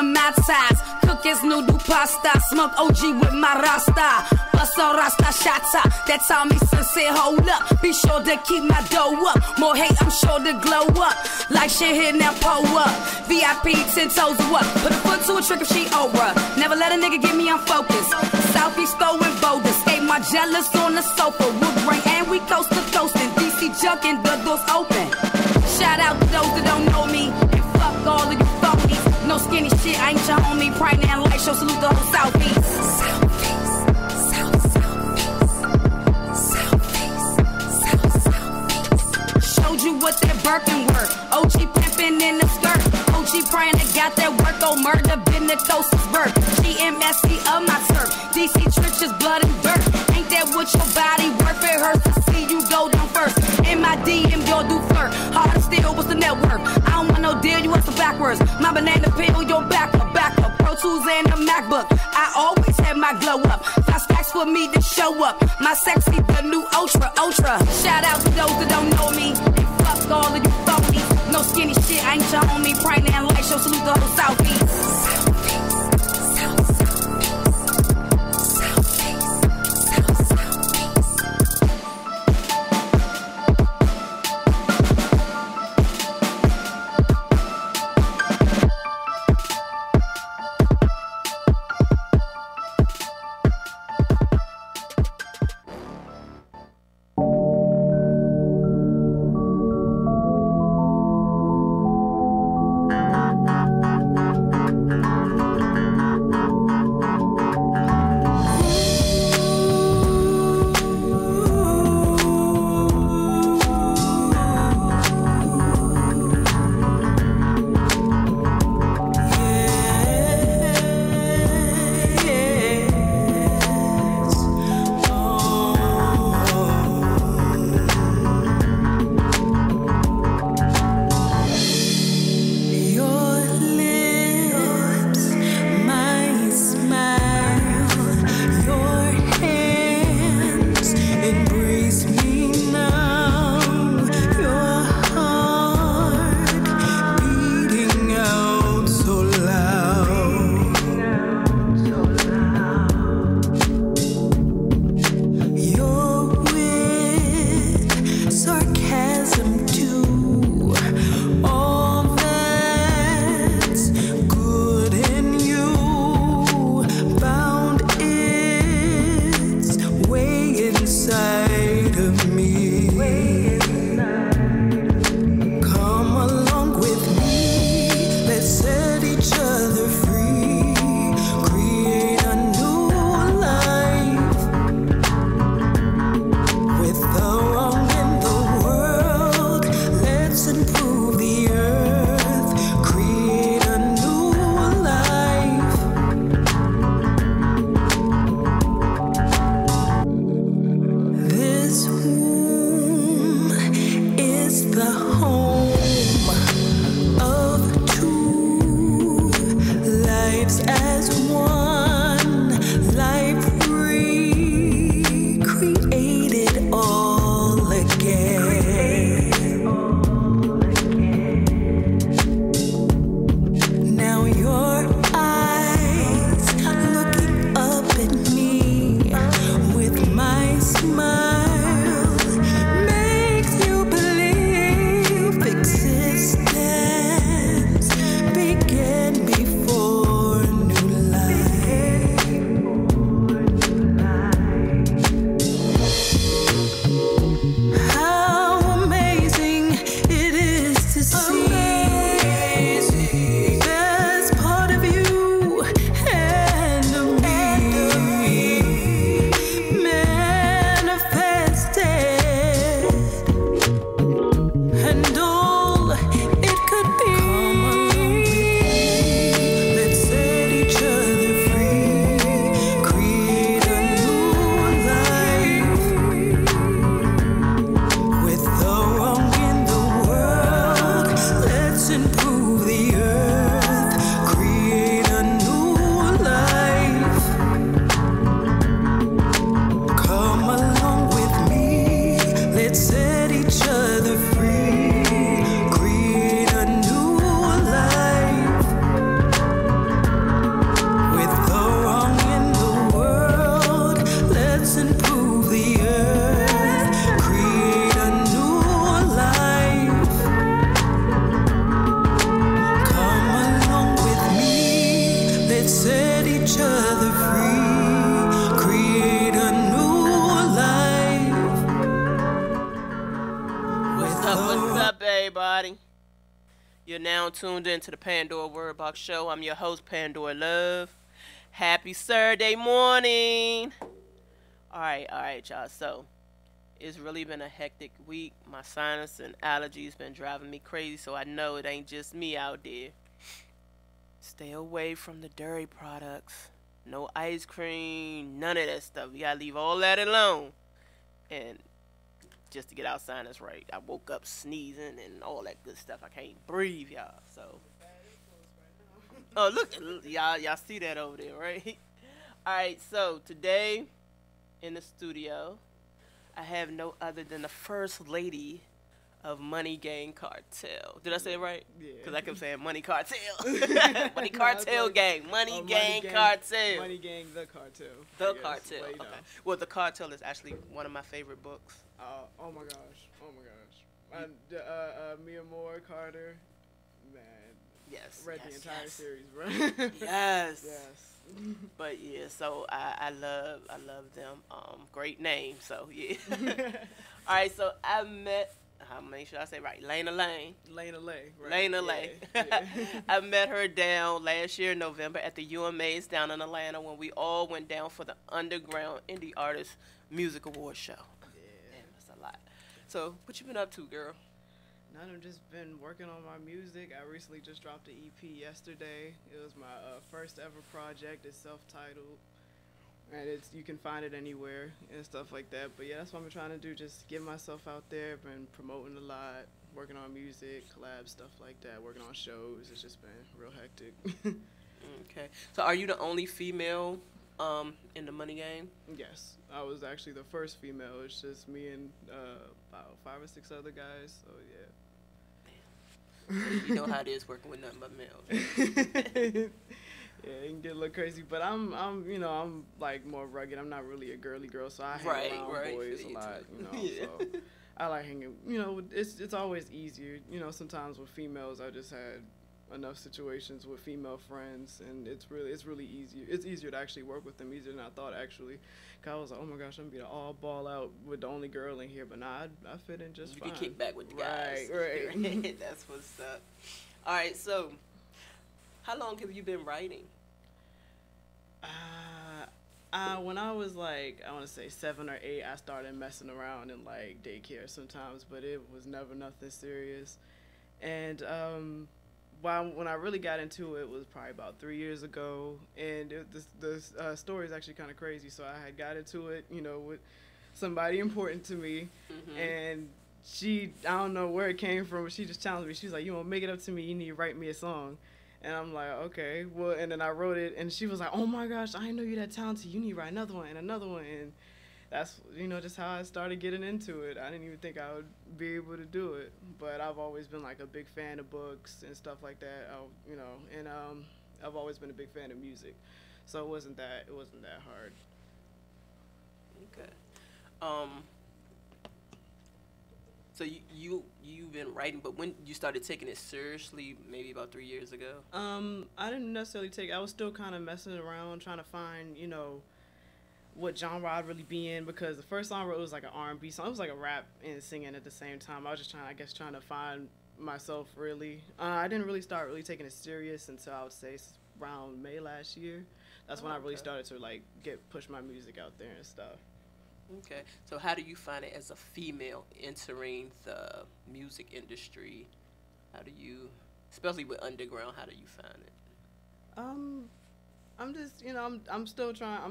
my ties. Cook his noodle pasta, smoke OG with my rasta. Bust on rasta shata, that Tommy son said hold up. Be sure to keep my dough up. More hate, I'm sure to glow up. Like shit here now, pull up. VIP 10 toes what? Put a foot to a trick if she over. Never let a nigga get me unfocused. Southeast throwing boulders, skate my jealous on the sofa. Wood grain and we coast to coastin'. DC junkin', the doors open. Shout out to those that don't know me. And fuck all of you phonies. No skinny shit, I ain't your homie. Pride and light show, salute the whole Southeast. Showed you what that Birkin worth. OG pimpin' in the skirt. OG praying that got that work. Oh, murder been the closest birth. GMSC of my turf. DC trenches, blood and dirt. Ain't that what your body worth? It hurts to see you go down first. In my DM, you'll do flirt. Hard still, what's the network? I don't want no deal, you hustle backwards. My banana peel, your backup. Pro Tools and a MacBook. I always have my glow up. 5 stacks for me to show up. My sexy, the new ultra. Shout out to those that don't know me. And fuck all of you phonies. No skinny shit, I ain't your homie. Pride and light show, salute the whole Southeast. Began before new life. each other free, create a new life. What's up, everybody? You're now tuned into the Pandora Word Box Show. I'm your host, Pandora Love. Happy Saturday morning. All right, y'all. So, it's really been a hectic week. My sinus and allergies been driving me crazy, so I know it ain't just me out there. Stay away from the dairy products. No ice cream, none of that stuff. You gotta leave all that alone. And just to get our sinus right, I woke up sneezing and all that good stuff. I can't breathe, y'all. So, oh look, y'all see that over there, right? All right, so today in the studio, I have no other than the first lady of Money Gang Cartel. Did I say it right? Yeah. Because I kept saying Money Cartel. Money Cartel like, Gang. Money Gang Cartel. Money Gang, the Cartel. The Cartel. Okay. Well, The Cartel is actually one of my favorite books. Oh my gosh. Mia Moore, Carter, man. Yes. Read the entire series, bro. Yes. Yes. But yeah, so I love them. Great name. So yeah. All right. So I met. How many should I say right? Layne. Right? Layne. Yeah. I met her down last year in November at the UMAs down in Atlanta when we all went down for the Underground Indie Artist Music Award show. Yeah. Man, that's a lot. So what you been up to, girl? I've just been working on my music. I recently just dropped an EP yesterday. It was my first ever project. It's self-titled. And you can find it anywhere and stuff like that. But yeah, that's what I'm trying to do. Just get myself out there. Been promoting a lot, working on music, collab, stuff like that. Working on shows. It's just been real hectic. Okay. So are you the only female in the Money Gang? Yes, I was actually the first female. It's just me and about 5 or 6 other guys. So yeah. You know how it is working with nothing but males. Yeah, it can get a little crazy, but I'm like more rugged. I'm not really a girly girl, so I hang around boys a lot, Yeah. So I like hanging. It's always easier. Sometimes with females, I just had enough situations with female friends, and it's really easier. It's easier to actually work with them, easier than I thought actually. 'Cause I was like, oh my gosh, I'm gonna be all ball out with the only girl in here, but nah, I fit in just fine. You can kick back with the guys. Right. That's what's up. All right, so how long have you been writing? When I was like, I want to say 7 or 8, I started messing around in like daycare sometimes, but it was never nothing serious. And when I really got into it was probably about 3 years ago, and the story is actually kind of crazy. So I had got into it, with somebody important to me, and I don't know where it came from, but she just challenged me. She was like, you want to make it up to me, you need to write me a song. And I'm like, okay, well, and then I wrote it, and she was like, oh my gosh, I didn't know you that talented, you need to write another one, and that's, just how I started getting into it. I didn't even think I would be able to do it, but I've always been like a big fan of books and stuff like that, and I've always been a big fan of music, so it wasn't that hard. Okay. So you've been writing, but when you started taking it seriously, maybe about 3 years ago? I didn't necessarily I was still kind of messing around, trying to find, what genre I'd really be in, because the first song I wrote was like an R&B song. It was like a rap and singing at the same time. I was just trying to find myself really. I didn't really start taking it serious until I would say around May last year. That's when I really started to push my music out there and stuff. Okay, so how do you find it as a female entering the music industry? How do you, especially with underground, how do you find it? I'm just, I'm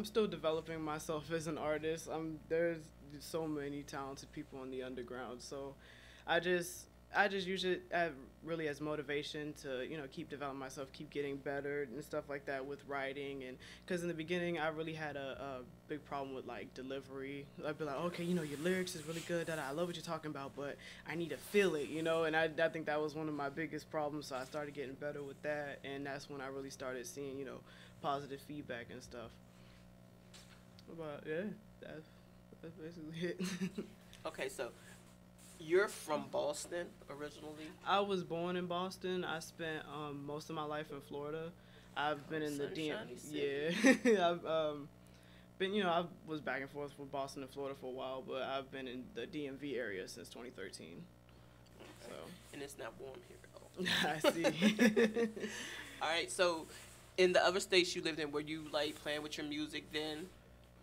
still developing myself as an artist. There's so many talented people in the underground, so I just use it really as motivation to, keep developing myself, keep getting better and stuff like that with writing. And because in the beginning, I really had a big problem with like delivery. I'd be like, okay, your lyrics is really good. I love what you're talking about, but I need to feel it, and I think that was one of my biggest problems. So I started getting better with that, and that's when I really started seeing, positive feedback and stuff. But yeah, that's basically it. Okay, so you're from Boston originally? I was born in Boston. I spent most of my life in Florida. I've been in the Sunshiny DMV. Yeah, I've been, you know, I was back and forth from Boston and Florida for a while, but I've been in the DMV area since 2013. Okay. So. And it's not warm here at all. I see. All right, so in the other states you lived in, were you like playing with your music then?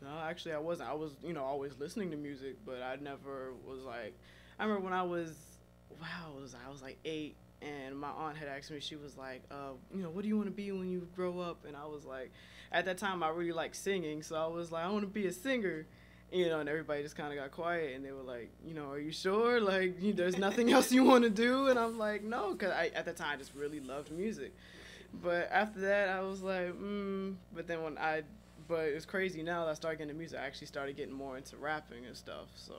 No, actually, I wasn't. I was, you know, always listening to music, but I never was like. I remember when I was, I was like 8, and my aunt had asked me. She was like, you know, what do you want to be when you grow up? And I was like, at that time, I really liked singing, so I was like, I want to be a singer. You know, and everybody just kind of got quiet, and they were like, you know, are you sure? Like, there's nothing else you want to do? And I'm like, no, because at the time, I just really loved music. But after that, I was like, But then but it's crazy now that I started getting into music. I actually started getting more into rapping and stuff. So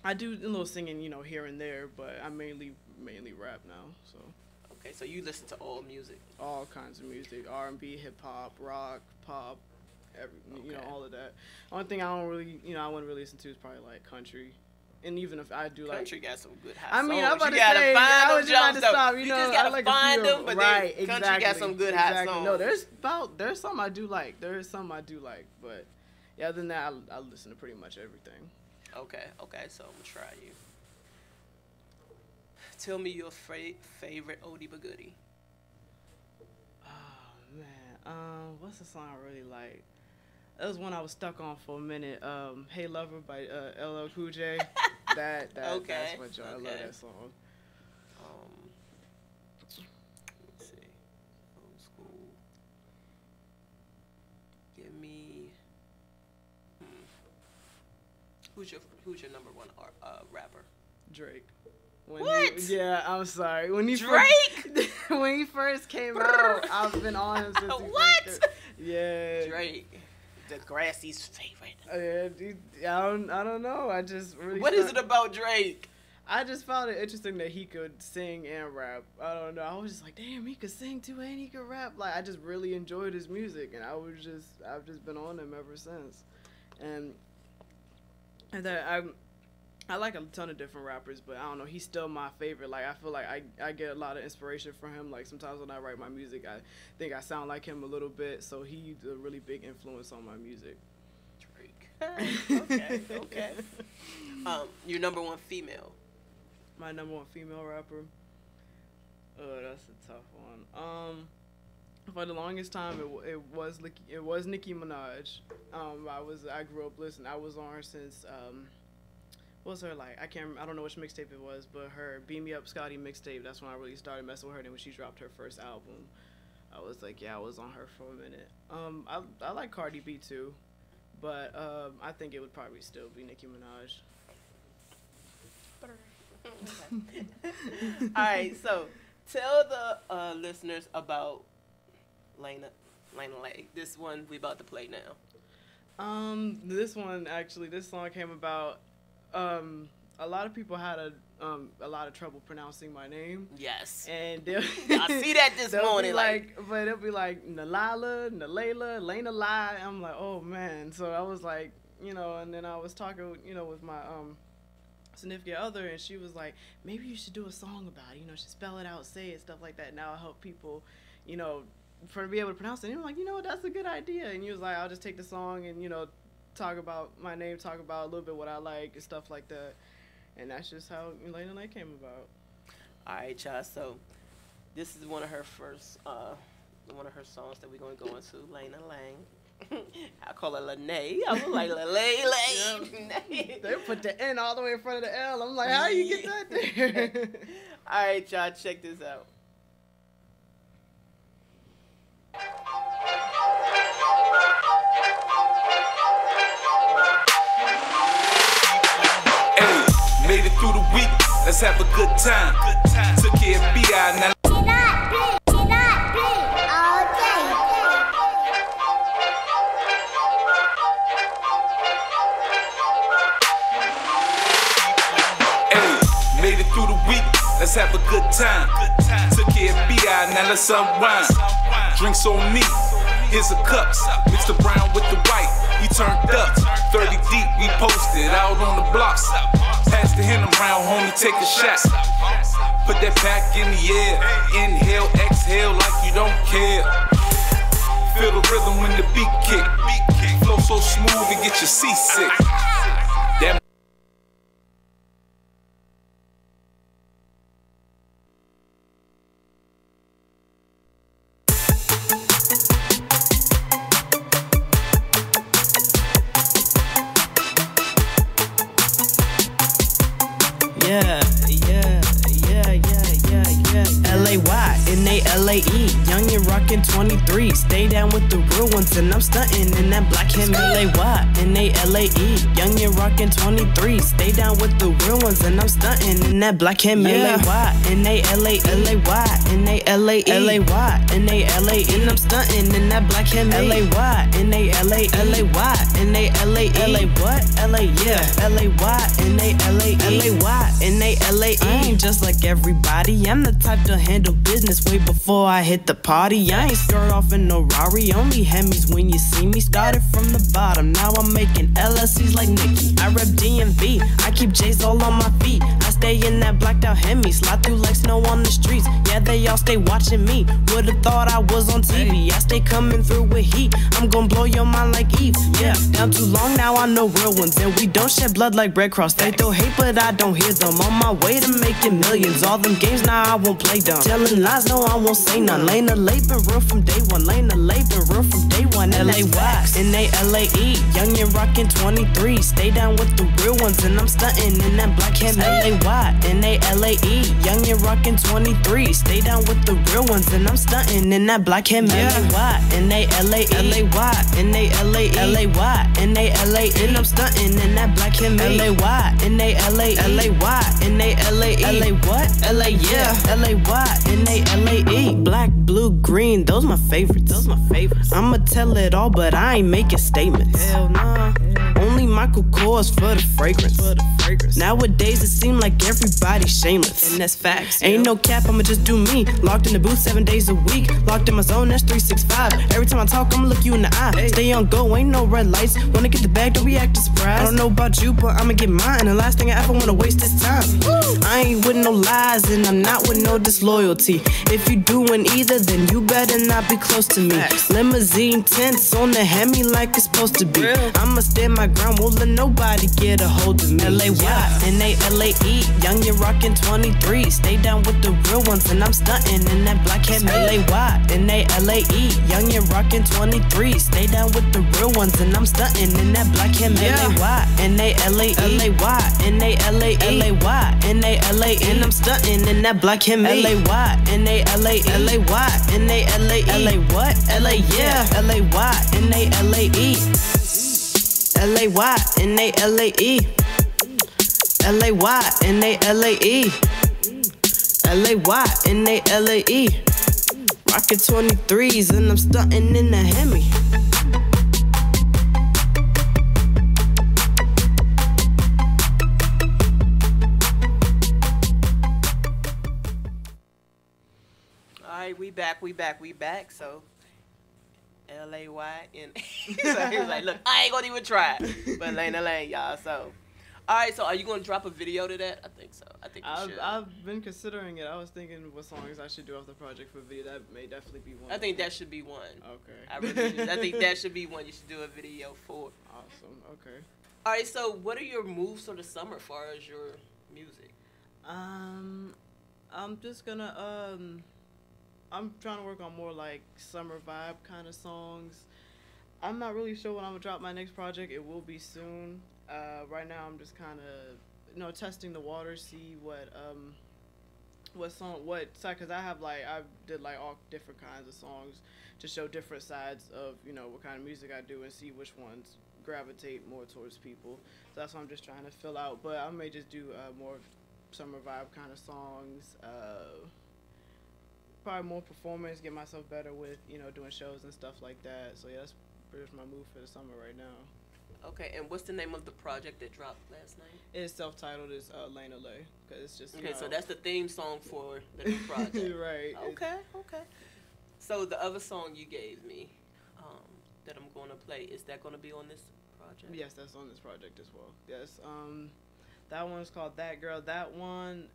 I do a little singing, you know, here and there, but I mainly rap now. So Okay, so you listen to all music. all kinds of music, R&B, hip hop, rock, pop, you know, Okay. all of that. Only thing I wouldn't really listen to is probably like country. And even if I do like Country got some good hot I mean, songs. I'm about you to gotta say, find I them was just about to jumps, stop. though. You know, just I gotta like find a few them, but right, then country got some good hot songs. No, there's some I do like. There's some I do like, but yeah, other than that, I listen to pretty much everything. Okay, so I'm gonna try you. Tell me your favorite oldie but goodie. Oh man, what's the song I really like? That was one I was stuck on for a minute. "Hey Lover" by LL Cool J. That's my joy. I love that song. Let me see. Old school. Give me. Who's your number one rapper? Drake. What? I'm sorry. When he Drake? when he first came out, I've been on him since. What? Yeah. Drake. The Grassy's favorite. I don't know. I just really. What is it about Drake? I just found it interesting that he could sing and rap. I don't know. I was just like, damn, he could sing too and he could rap. Like, I just really enjoyed his music, and I've just been on him ever since. And that I like a ton of different rappers, but I don't know. He's still my favorite. Like, I feel like I get a lot of inspiration from him. Like, sometimes when I write my music, I think I sound like him a little bit. So he's a really big influence on my music. Drake. Okay. Your number one female. My number one female rapper. Oh, that's a tough one. For the longest time, it was Nicki Minaj. I grew up listening. I was on her since what was her like? I don't know which mixtape it was, but her "Beat Me Up Scotty" mixtape. That's when I really started messing with her. And when she dropped her first album, I was like, yeah, I was on her for a minute. I like Cardi B too, but I think it would probably still be Nicki Minaj. All right, so tell the listeners about Layne, this one we about to play now. This song came about. A lot of people had a lot of trouble pronouncing my name. Yes. And I see that this morning. But it'll be like Nalala, Nalayla, Layne Lai. I'm like, oh man. So I was like, you know, and then I was talking, you know, with my significant other, and she was like, maybe you should do a song about it. You know, should spell it out, say it, stuff like that. Now I'll help people, you know, to be able to pronounce it. And I'm like, you know, that's a good idea. And he was like, I'll just take the song and, you know, talk about my name, talk about a little bit what I like and stuff like that. And that's just how Layne came about. All right, y'all. So this is one of her first, one of her songs that we're gonna go into. Layne. I call her Layne. I was like Layne. They put the N all the way in front of the L. I'm like, how you get that there? All right, y'all. Check this out. Made it through the week, let's have a good time. Took care of B.I. now. Hey, made it through the week, let's have a good time. Took care of B.I. now let's unwind. Drinks on me, here's a cups, mix the brown with the white. He turned up, 30 deep, we posted out on the blocks. Pass the hand around, homie, take a shot. Put that pack in the air, inhale, exhale like you don't care. you seasick. That L.A.Y.N.A.L.A.E. Young and rockin' 23. Stay down with the real ones and I'm stuntin' in that black Hemi. L.A.Y.N.A.L.A.E. Young and rockin' 23. Stay down with the real ones and I'm stuntin' in that black Hemi. L.A.Y.N.A.L.A.E. L.A.Y.N.A.L.A.E. L.A.Y.N.A.L.A.E. And I'm stuntin' in that black Hemi. L.A.Y.N.A.L.A.E. L.A.Y.N.A.L.A.E. L.A. what? L.A. yeah. L.A.Y.N.A.L.A.E. L.A.Y.N.A.L.A.E. I ain't just like everybody. I'm the type to handle business way before I hit the party. I ain't start off in no Rari, only Hemis when you see me. Started from the bottom, now I'm making LLCs like Nicki. I rep DMV, I keep J's all on my feet. I stay in that blacked out Hemi, slide through like snow on the streets. Yeah, they all stay watching me. Would've thought I was on TV. I stay coming through with heat. I'm gon' blow your mind like Eve. Yeah, down too long now I know real ones, and we don't shed blood like Red Cross. They throw hate, but I don't hear them. On my way to making millions. All them games now I won't play dumb. Telling lies, no, I won't say none. Layne been real from day one. Layne been real from day one. L.A.Y.N.A.L.A.E. Young and rockin' 23. Stay down with the real ones and I'm stuntin' in that black Hemi. L.A.Y.N.A.L.A.E. Young and rockin' 23. Stay down with the real ones and I'm stuntin' in that black Hemi. L.A.Y.N.A.L.A.E. L.A.Y.N.A.L.A.E. L.A.Y.N.A.L.A.E. And I'm stuntin' in that black Hemi. L.A.Y.N.A.L.A.E. L.A.Y.N.A.L.A.E. L.A. what? L.A. yeah. L.A.Y.N.A.L.A.E. Black, blue, green, those my favorites. I'ma tell it all, but I ain't making statements. Hell nah. Only Michael Kors for the fragrance. Nowadays it seem like everybody's shameless, and that's facts. Ain't no cap, I'ma just do me. Locked in the booth 7 days a week. Locked in my zone, that's 365. Every time I talk, I'ma look you in the eye. Stay on go, ain't no red lights. Wanna get the bag, don't react to surprise. I don't know about you, but I'ma get mine. And the last thing I ever wanna waste is time. I ain't with no lies, and I'm not with no disloyalty. If you doing either, then you better not be close to me. Limousine tints on the Hemi like it's supposed to be. I'ma stand my ground, won't let nobody get a hold of me. L.A.Y.N.A.L.A.E. Young and rockin' 23. Stay down with the real ones and I'm stuntin' in that black Hemi. L.A.Y.N.A.L.A.E. Young and rockin' 23. Stay down with the real ones and I'm stuntin' in that black Hemi. L.A.Y.N.A.L.A.E. L.A.Y.N.A.L.A.E. L.A.Y.N.A.L.A.E. And I'm stuntin' in that black Hemi. L.A.Y.N.A.L.A.E. L.A.Y.N.A.L.A.E. L.A. what? L.A. yeah. L.A.Y.N.A.L.A.E. L.A.Y.N.A.L.A.E. L.A.Y.N.A.L.A.E. L.A.Y.N.A.L.A.E. Rockin' 23s and I'm stuntin' in the Hemi. Alright, we back. So L.A.Y.N. So he was like, look, I ain't gonna even try. But Layne, y'all. So alright, so are you gonna drop a video to that? I think so. I think you should. I've been considering it. I was thinking what songs I should do off the project for a video. That may definitely be one. I think that should be one. Okay. I think that should be one you should do a video for. Awesome. Okay. Alright, so what are your moves for the summer as far as your music? I'm just gonna I'm trying to work on more like summer vibe kind of songs. I'm not really sure when I'm gonna drop my next project. It will be soon. Right now I'm just kind of, testing the water, see what side, because I did like all different kinds of songs to show different sides of, what kind of music I do and see which ones gravitate more towards people. So that's what I'm just trying to fill out. But I may just do more summer vibe kind of songs. Probably more performance, get myself better with, doing shows and stuff like that. So yeah, that's pretty much my move for the summer right now. Okay, and what's the name of the project that dropped last night? It's self-titled. It's Layne, because it's just so that's the theme song for the new project. Right. Okay. So the other song you gave me, that I'm going to play, is that going to be on this project? Yes, that's on this project as well. Yes. That one's called That Girl. That one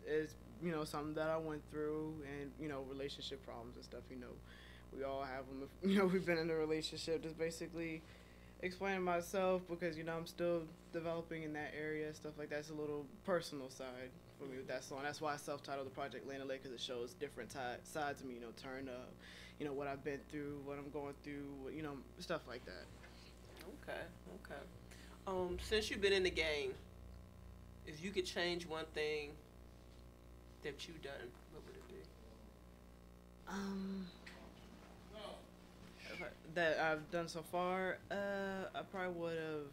is something that I went through, and relationship problems and stuff. We all have them. If, we've been in a relationship. Just basically explaining myself because I'm still developing in that area, stuff like that's a little personal side for me with that song. That's why I self-titled the project Layne because it shows different sides of me. Turn up, what I've been through, what I'm going through, stuff like that. Okay. Since you've been in the game, if you could change one thing that you've done, what would it be? That I've done so far, I probably would have,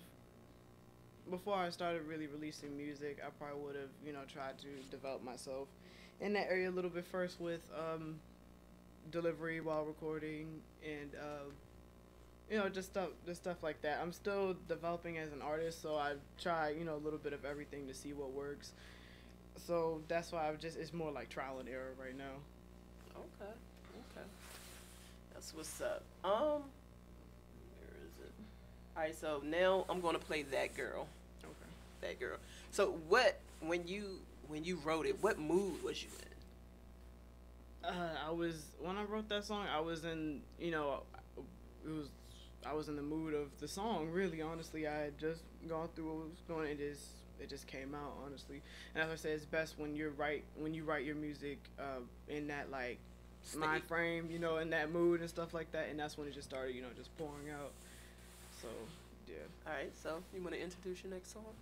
before I started really releasing music, I probably would have, tried to develop myself in that area a little bit first with delivery while recording and, just stuff like that. I'm still developing as an artist, so I try, a little bit of everything to see what works. So that's why it's more like trial and error right now. Okay. That's what's up. Where is it? All right, so now I'm gonna play That Girl. Okay. That Girl. So when you wrote it, what mood was you in? When I wrote that song, I was in, I was in the mood of the song, really, honestly. I had just gone through what was going on, it just came out, honestly. And as I said, it's best when you write your music in that, like, mind frame, in that mood and stuff like that, and that's when it just started, just pouring out. So, yeah. Alright, so you want to introduce your next song?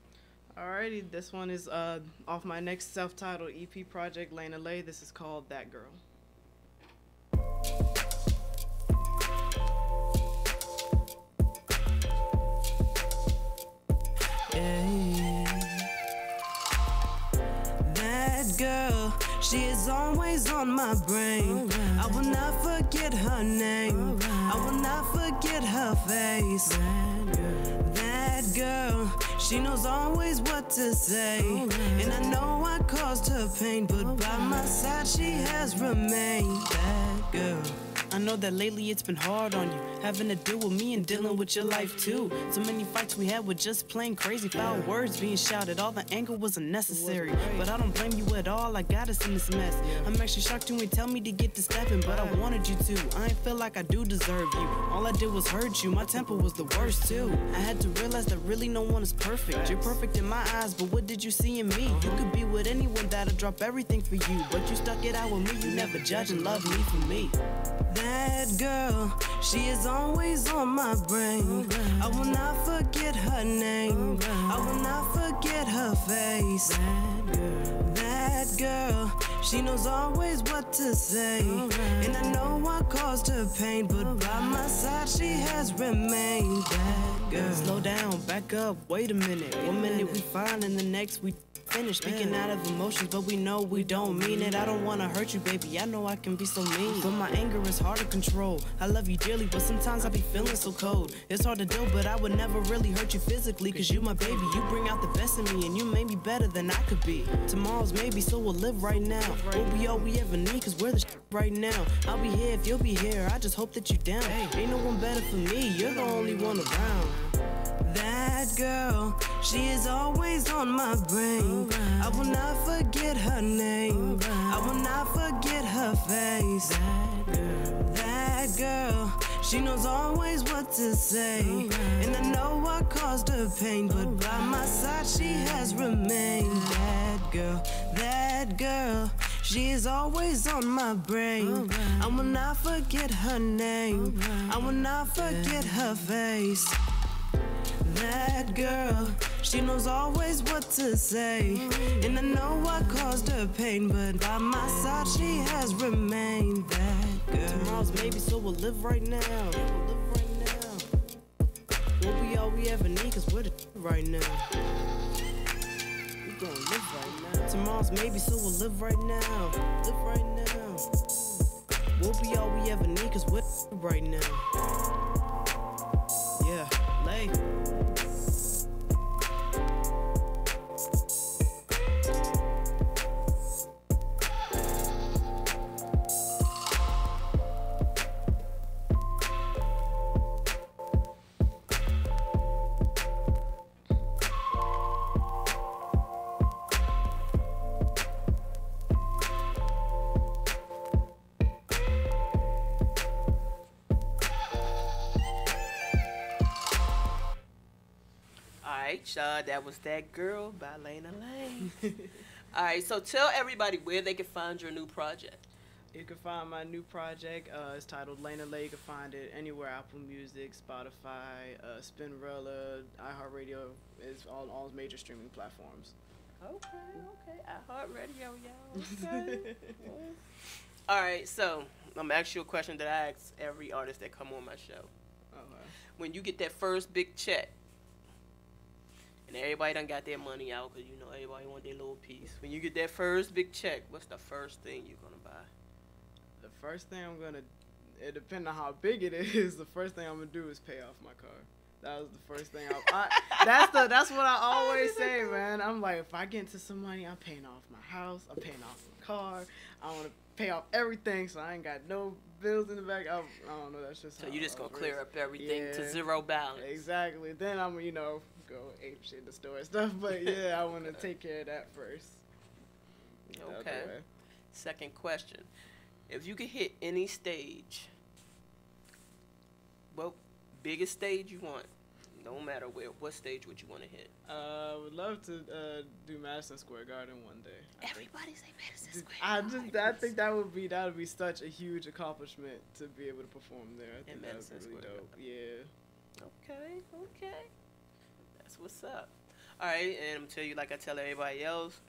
Alrighty, this one is off my next self-titled EP project, Layne. This is called That Girl. That girl, she is always on my brain. I will not forget her name. I will not forget her face. That girl, she knows always what to say. And I know I caused her pain, but by my side she has remained. That girl. I know that lately it's been hard on you, having to deal with me and dealing with your life too. So many fights we had were just plain crazy, foul words being shouted, all the anger was unnecessary. But I don't blame you at all, I got us in this mess. I'm actually shocked when you tell me to get to stepping, but I wanted you to. I ain't feel like I do deserve you. All I did was hurt you, my temper was the worst too. I had to realize that really no one is perfect. You're perfect in my eyes, but what did you see in me? You could be with anyone that'll drop everything for you, but you stuck it out with me, you never judge and love me for me. That girl, she is always on my brain. I will not forget her name. I will not forget her face. That girl, she knows always what to say. And I know I caused her pain, but by my side she has remained. That girl. Slow down, back up, wait a minute. One minute we fine and the next we finish. Speaking out of emotions, but we know we don't mean it. I don't wanna hurt you, baby, I know I can be so mean, but my anger is hard to control. I love you dearly, but sometimes I be feeling so cold. It's hard to do, but I would never really hurt you physically, cause you my baby. You bring out the best in me, and you made me better than I could be. Tomorrow's maybe, so we'll live right now. We'll be all we ever need, cause we're the right now. I'll be here if you'll be here, I just hope that you down. Ain't no one better for me, you're the only one around. That girl, she is always on my brain. I will not forget her name. I will not forget her face. That girl, she knows always what to say. And I know I caused her pain, but by my side she has remained. That girl, she is always on my brain. I will not forget her name. I will not forget her face. That girl, she knows always what to say. And I know I caused her pain, but by my side she has remained. That girl. Tomorrow's maybe, so we'll live right now. We'll be all we ever need, cause we're the right now. We gonna live right now. Tomorrow's maybe, so we'll live right now. Live right now. We'll be all we ever need, cause we're right now. Yeah, Layne. right, y'all. That was That Girl by Layne. All right, so tell everybody where they can find your new project. You can find my new project. It's titled Layne. You can find it anywhere: Apple Music, Spotify, Spinrilla, iHeartRadio. It's all major streaming platforms. Okay. iHeartRadio, y'all. Okay. All right, so I'm gonna ask you a question that I ask every artist that come on my show. Okay. When you get that first big check, and everybody done got their money out, because you know everybody want their little piece. When you get that first big check, what's the first thing you're gonna buy? The first thing I'm gonna, it depends on how big it is. The first thing I'm gonna do is pay off my car. That was the first thing. That's what I always say, man. I'm like, if I get into some money, I'm paying off my house, I'm paying off my car. I want to pay off everything, so I ain't got no bills in the back. I don't know. That's just so you just gonna clear up everything to zero balance. Exactly. Then I'm go ape shit in the store and stuff. But yeah, I want to take care of that first. Okay. Second question: if you could hit any stage, what biggest stage you want? No matter what stage would you want to hit? Would love to do Madison Square Garden one day. Everybody say Madison Square Garden. I think that would be such a huge accomplishment to be able to perform there. I think that would be really dope. Yeah. Okay. That's what's up. All right, and I'm tell you like I tell everybody else,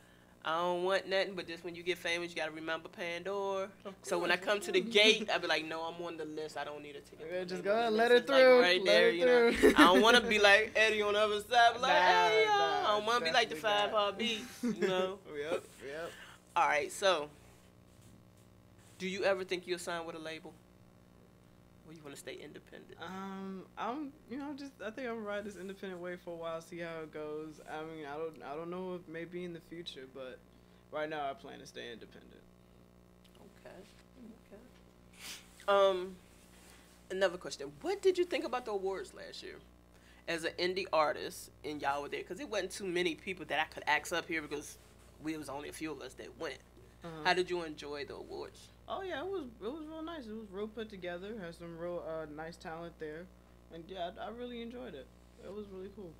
I don't want nothing but just when you get famous, you gotta remember Pandora. So when I come to the gate, I be like, no, I'm on the list. I don't need a ticket. Yeah, just go ahead and let it through. Like right there, you know. I don't want to be like Eddie on the other side, like, hey, y'all. I don't want to be like the 5 Heartbeats, you know. Yep. All right, so do you ever think you'll sign with a label? Or you want to stay independent? I think I'm gonna ride this independent way for a while, see how it goes. I mean, I don't know if maybe in the future, but right now I plan to stay independent. Okay. Another question: what did you think about the awards last year? As an indie artist, and y'all were there, because it wasn't too many people that I could ask up here because we was only a few of us that went. How did you enjoy the awards? Oh yeah, it was real nice. It was real put together. Had some real nice talent there, and yeah, I really enjoyed it. It was really cool.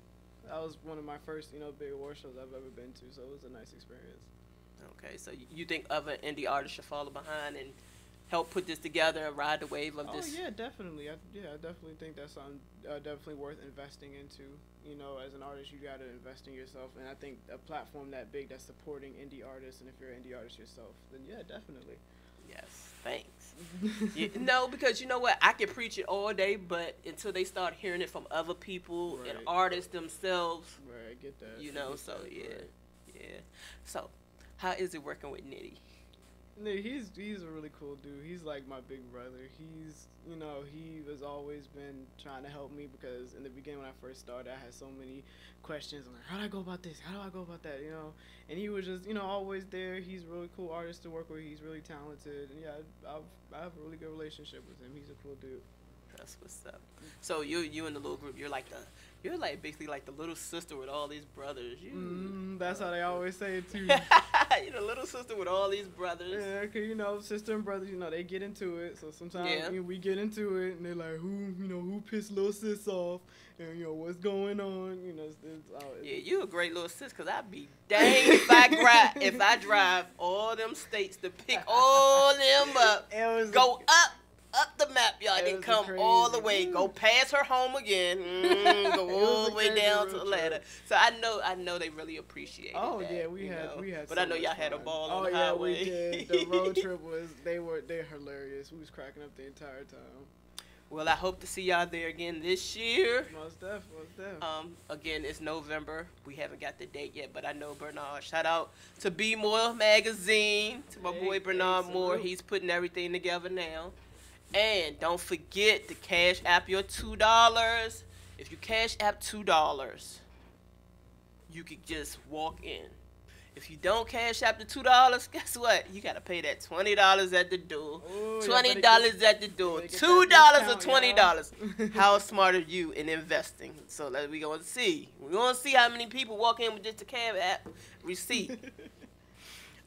That was one of my first big award shows I've ever been to, so it was a nice experience. Okay, so you think other indie artists should follow behind and help put this together and ride the wave of this? Oh yeah, definitely. I definitely think that's something definitely worth investing into. As an artist, you got to invest in yourself, and I think a platform that big that's supporting indie artists, and if you're an indie artist yourself, then yeah, definitely. Yes, thanks. No, because you know what? I can preach it all day, but until they start hearing it from other people and artists themselves, right? I get that. Yeah. So, how is it working with Nitty? He's a really cool dude. He's like my big brother. He has always been trying to help me, because in the beginning when I first started, I had so many questions. I'm like, how do I go about this? How do I go about that? And he was just always there. He's a really cool artist to work with. He's really talented, and yeah, I have a really good relationship with him. He's a cool dude. That's what's up. So you in the little group, you're like basically like the little sister with all these brothers. That's how they always say it too. You're the little sister with all these brothers. Yeah, cause sister and brothers, they get into it. So sometimes we get into it, and they're like, who pissed little sis off, and what's going on. Yeah, you a great little sis, cause I'd be dang if I drive all them states to pick all them up, go up the map, y'all. Didn't come all the way. Go past her home again. Go all the way down to Atlanta. So I know they really appreciate it. Oh yeah, we had. But I know y'all had a ball on the highway. Oh yeah, we did. The road trip they're hilarious. We was cracking up the entire time. Well, I hope to see y'all there again this year. Most def. Again, it's November. We haven't got the date yet, but I know Bernard. Shout out to Be More Magazine, to my boy Bernard Moore. He's putting everything together now. And don't forget to cash app your $2. If you cash app $2, you could just walk in. If you don't cash app the $2, guess what? You gotta pay that $20 at the door. Ooh, $20 at the door. $2 or $20. How smart are you in investing? So we gonna see. We're gonna see how many people walk in with just a cash app receipt.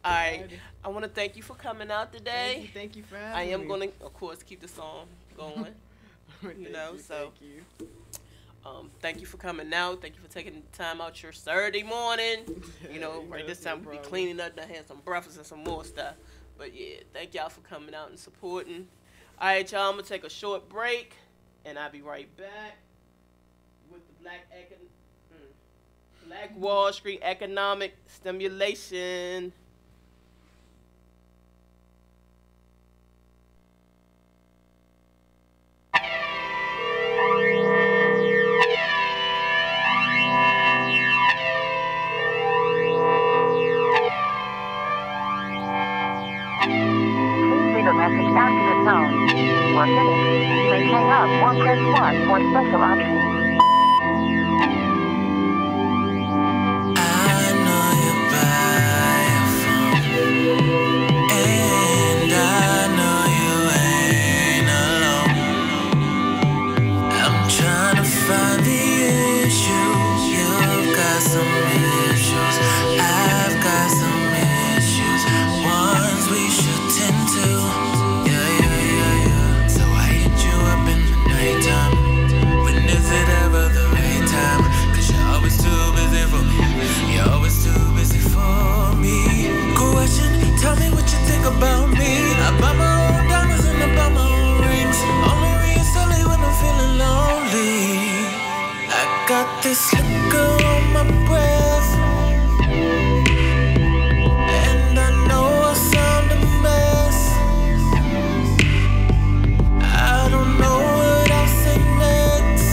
All right, I want to thank you for coming out today. Thank you for having me. I am going to, of course, keep the song going. Thank you. Thank you for coming out. Thank you for taking time out your Saturday morning. You know, right this time we'll be cleaning up, done had some breakfast and some more stuff. But yeah, thank y'all for coming out and supporting. All right, y'all, I'm going to take a short break, and I'll be right back with the Black Wall Street economic stimulation. Message after the tone. Or finished. You may hang up or press 1 for special options. I know you're by your phone, and I know you ain't alone. I'm trying to find the issue. You've got some issues. I've got some issues. Ones we should tend to. So I hit you up in the nighttime. When is it ever the right time? 'Cause you're always too busy for me. You're always too busy for me. Question, tell me what you think about me. I buy my own diamonds and I buy my own rings. Only real silly when I'm feeling lonely. I got this liquor on my breath, and I know I sound a mess. I don't know what I'll say next,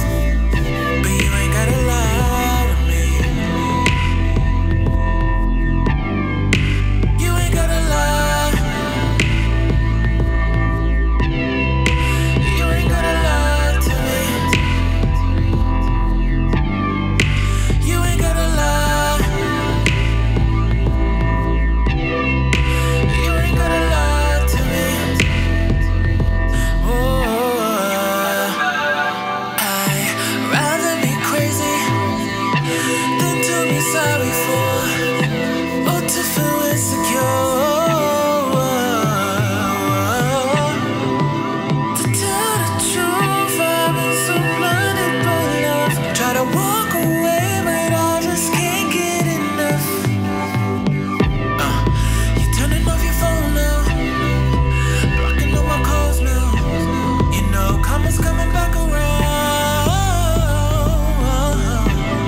but you ain't gotta lie to me. You ain't gotta lie. You ain't gotta lie to me. You ain't gotta lie. You ain't gotta lie to me. I'd rather be crazy than to be sorry for, or to feel insecure. To tell the truth, I've been so blinded by love. Try to walk away, but I just can't get enough. You're turning off your phone now, blocking all my calls now. You know, karma's coming back around.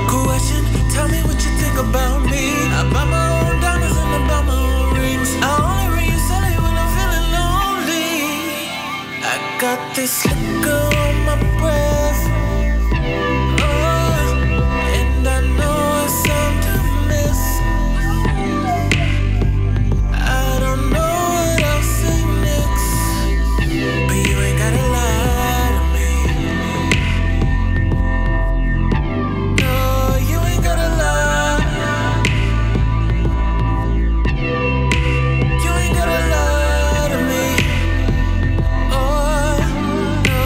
Question, tell me what you think about me. I buy my own diamonds and I buy my own rings. I only read you silly when I'm feeling lonely. I got this liquor on my breath, and I know I sound a mess. I don't know what I'll say next, but you ain't gotta lie to me. No, you ain't gotta lie. You ain't gotta lie to me. Oh, no,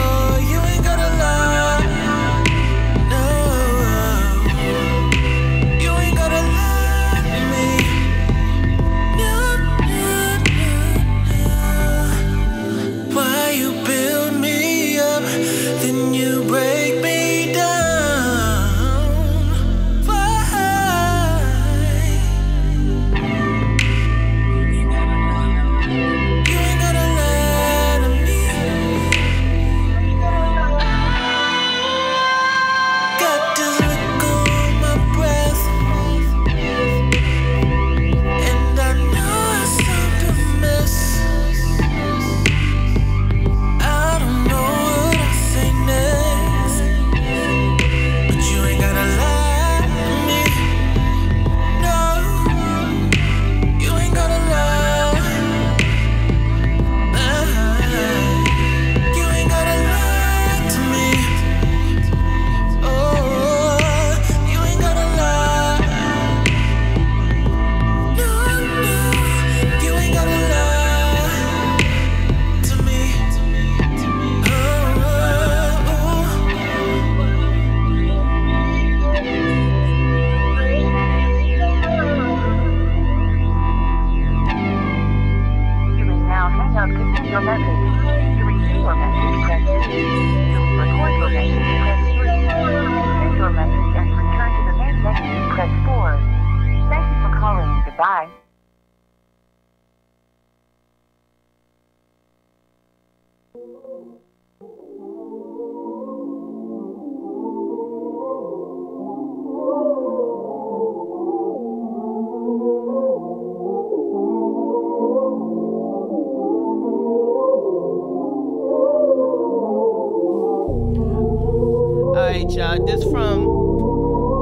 right, y'all. This from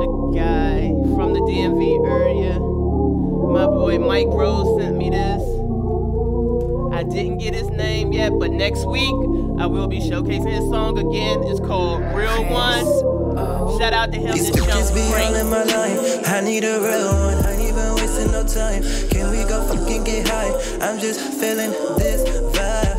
a guy from the DMV area. My boy Mike Rose sent me this. I didn't get his name yet, but next week I will be showcasing his song again. It's called Real One. Shout out to him. These This bitches show be great. all in my line. I need a real one. I ain't even wasting no time. Can we go fucking get high? I'm just feeling this vibe.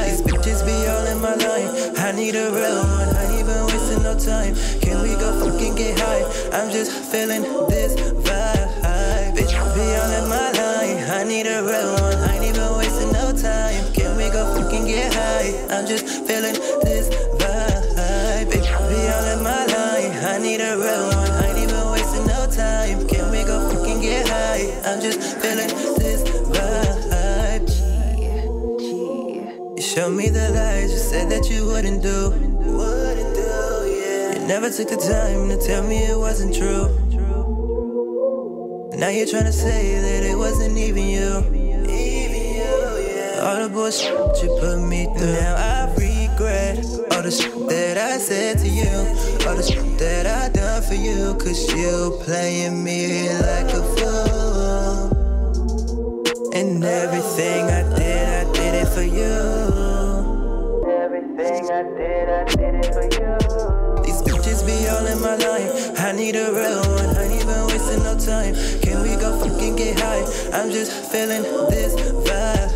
These bitches be all in my line. I need a real one. I ain't even wasting no time. Can we go fucking get high? I'm just feeling this vibe. Bitch be all in my line. I need a real one. I ain't even wasting no time. Can we go fucking get high? I'm just feeling this vibe. Bitch be all in my line. I need a real one. I ain't even wasting no time. Can we go fucking get high? I'm just feeling this vibe. You showed me the lies you said that you wouldn't do. You never took the time to tell me it wasn't true. Now you're trying to say that it wasn't even you. All the bullshit you put me through. Now I regret all the shit that I said to you, all the shit that I done for you. Cause you playing me like a fool. And everything I did it for you. Everything I did it for you. These bitches be all in my line. I need a real one. I ain't even wasting no time. Can we go fucking get high? I'm just feeling this vibe.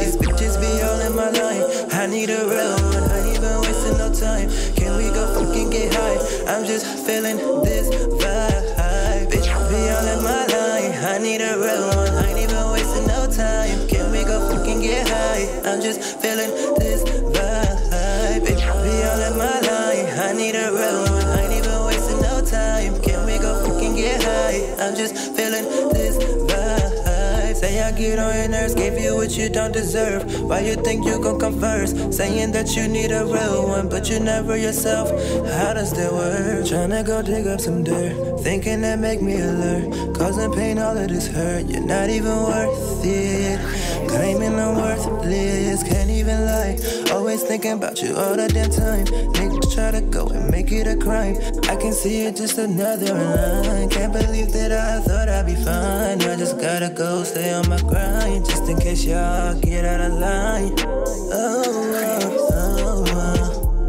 These bitches be all in my line. I need a real one. I ain't even wasting no time. Can we go fucking get high? I'm just feeling this vibe. Bitch be all in my line. I need a real one. I ain't even wasting no time. Can we go fucking get high? I'm just feeling this vibe. Bitch be all in my line. I need a real one. I ain't even wasting no time. Can we go fucking get high? I'm just feeling this vibe. Say I get on your nerves, gave you what you don't deserve. Why you think you gon' come first? Saying that you need a real one, but you're never yourself. How does that work? Tryna go dig up some dirt, thinking that make me alert. Causing pain, all of this hurt. You're not even worth it. Claiming I'm worthless, can't even lie. Always thinking about you all the damn time. Niggas try to go and make it a crime. I can see it, just another line. Can't believe that I thought I'd be fine. I just gotta go, stay on my grind, just in case y'all get out of line.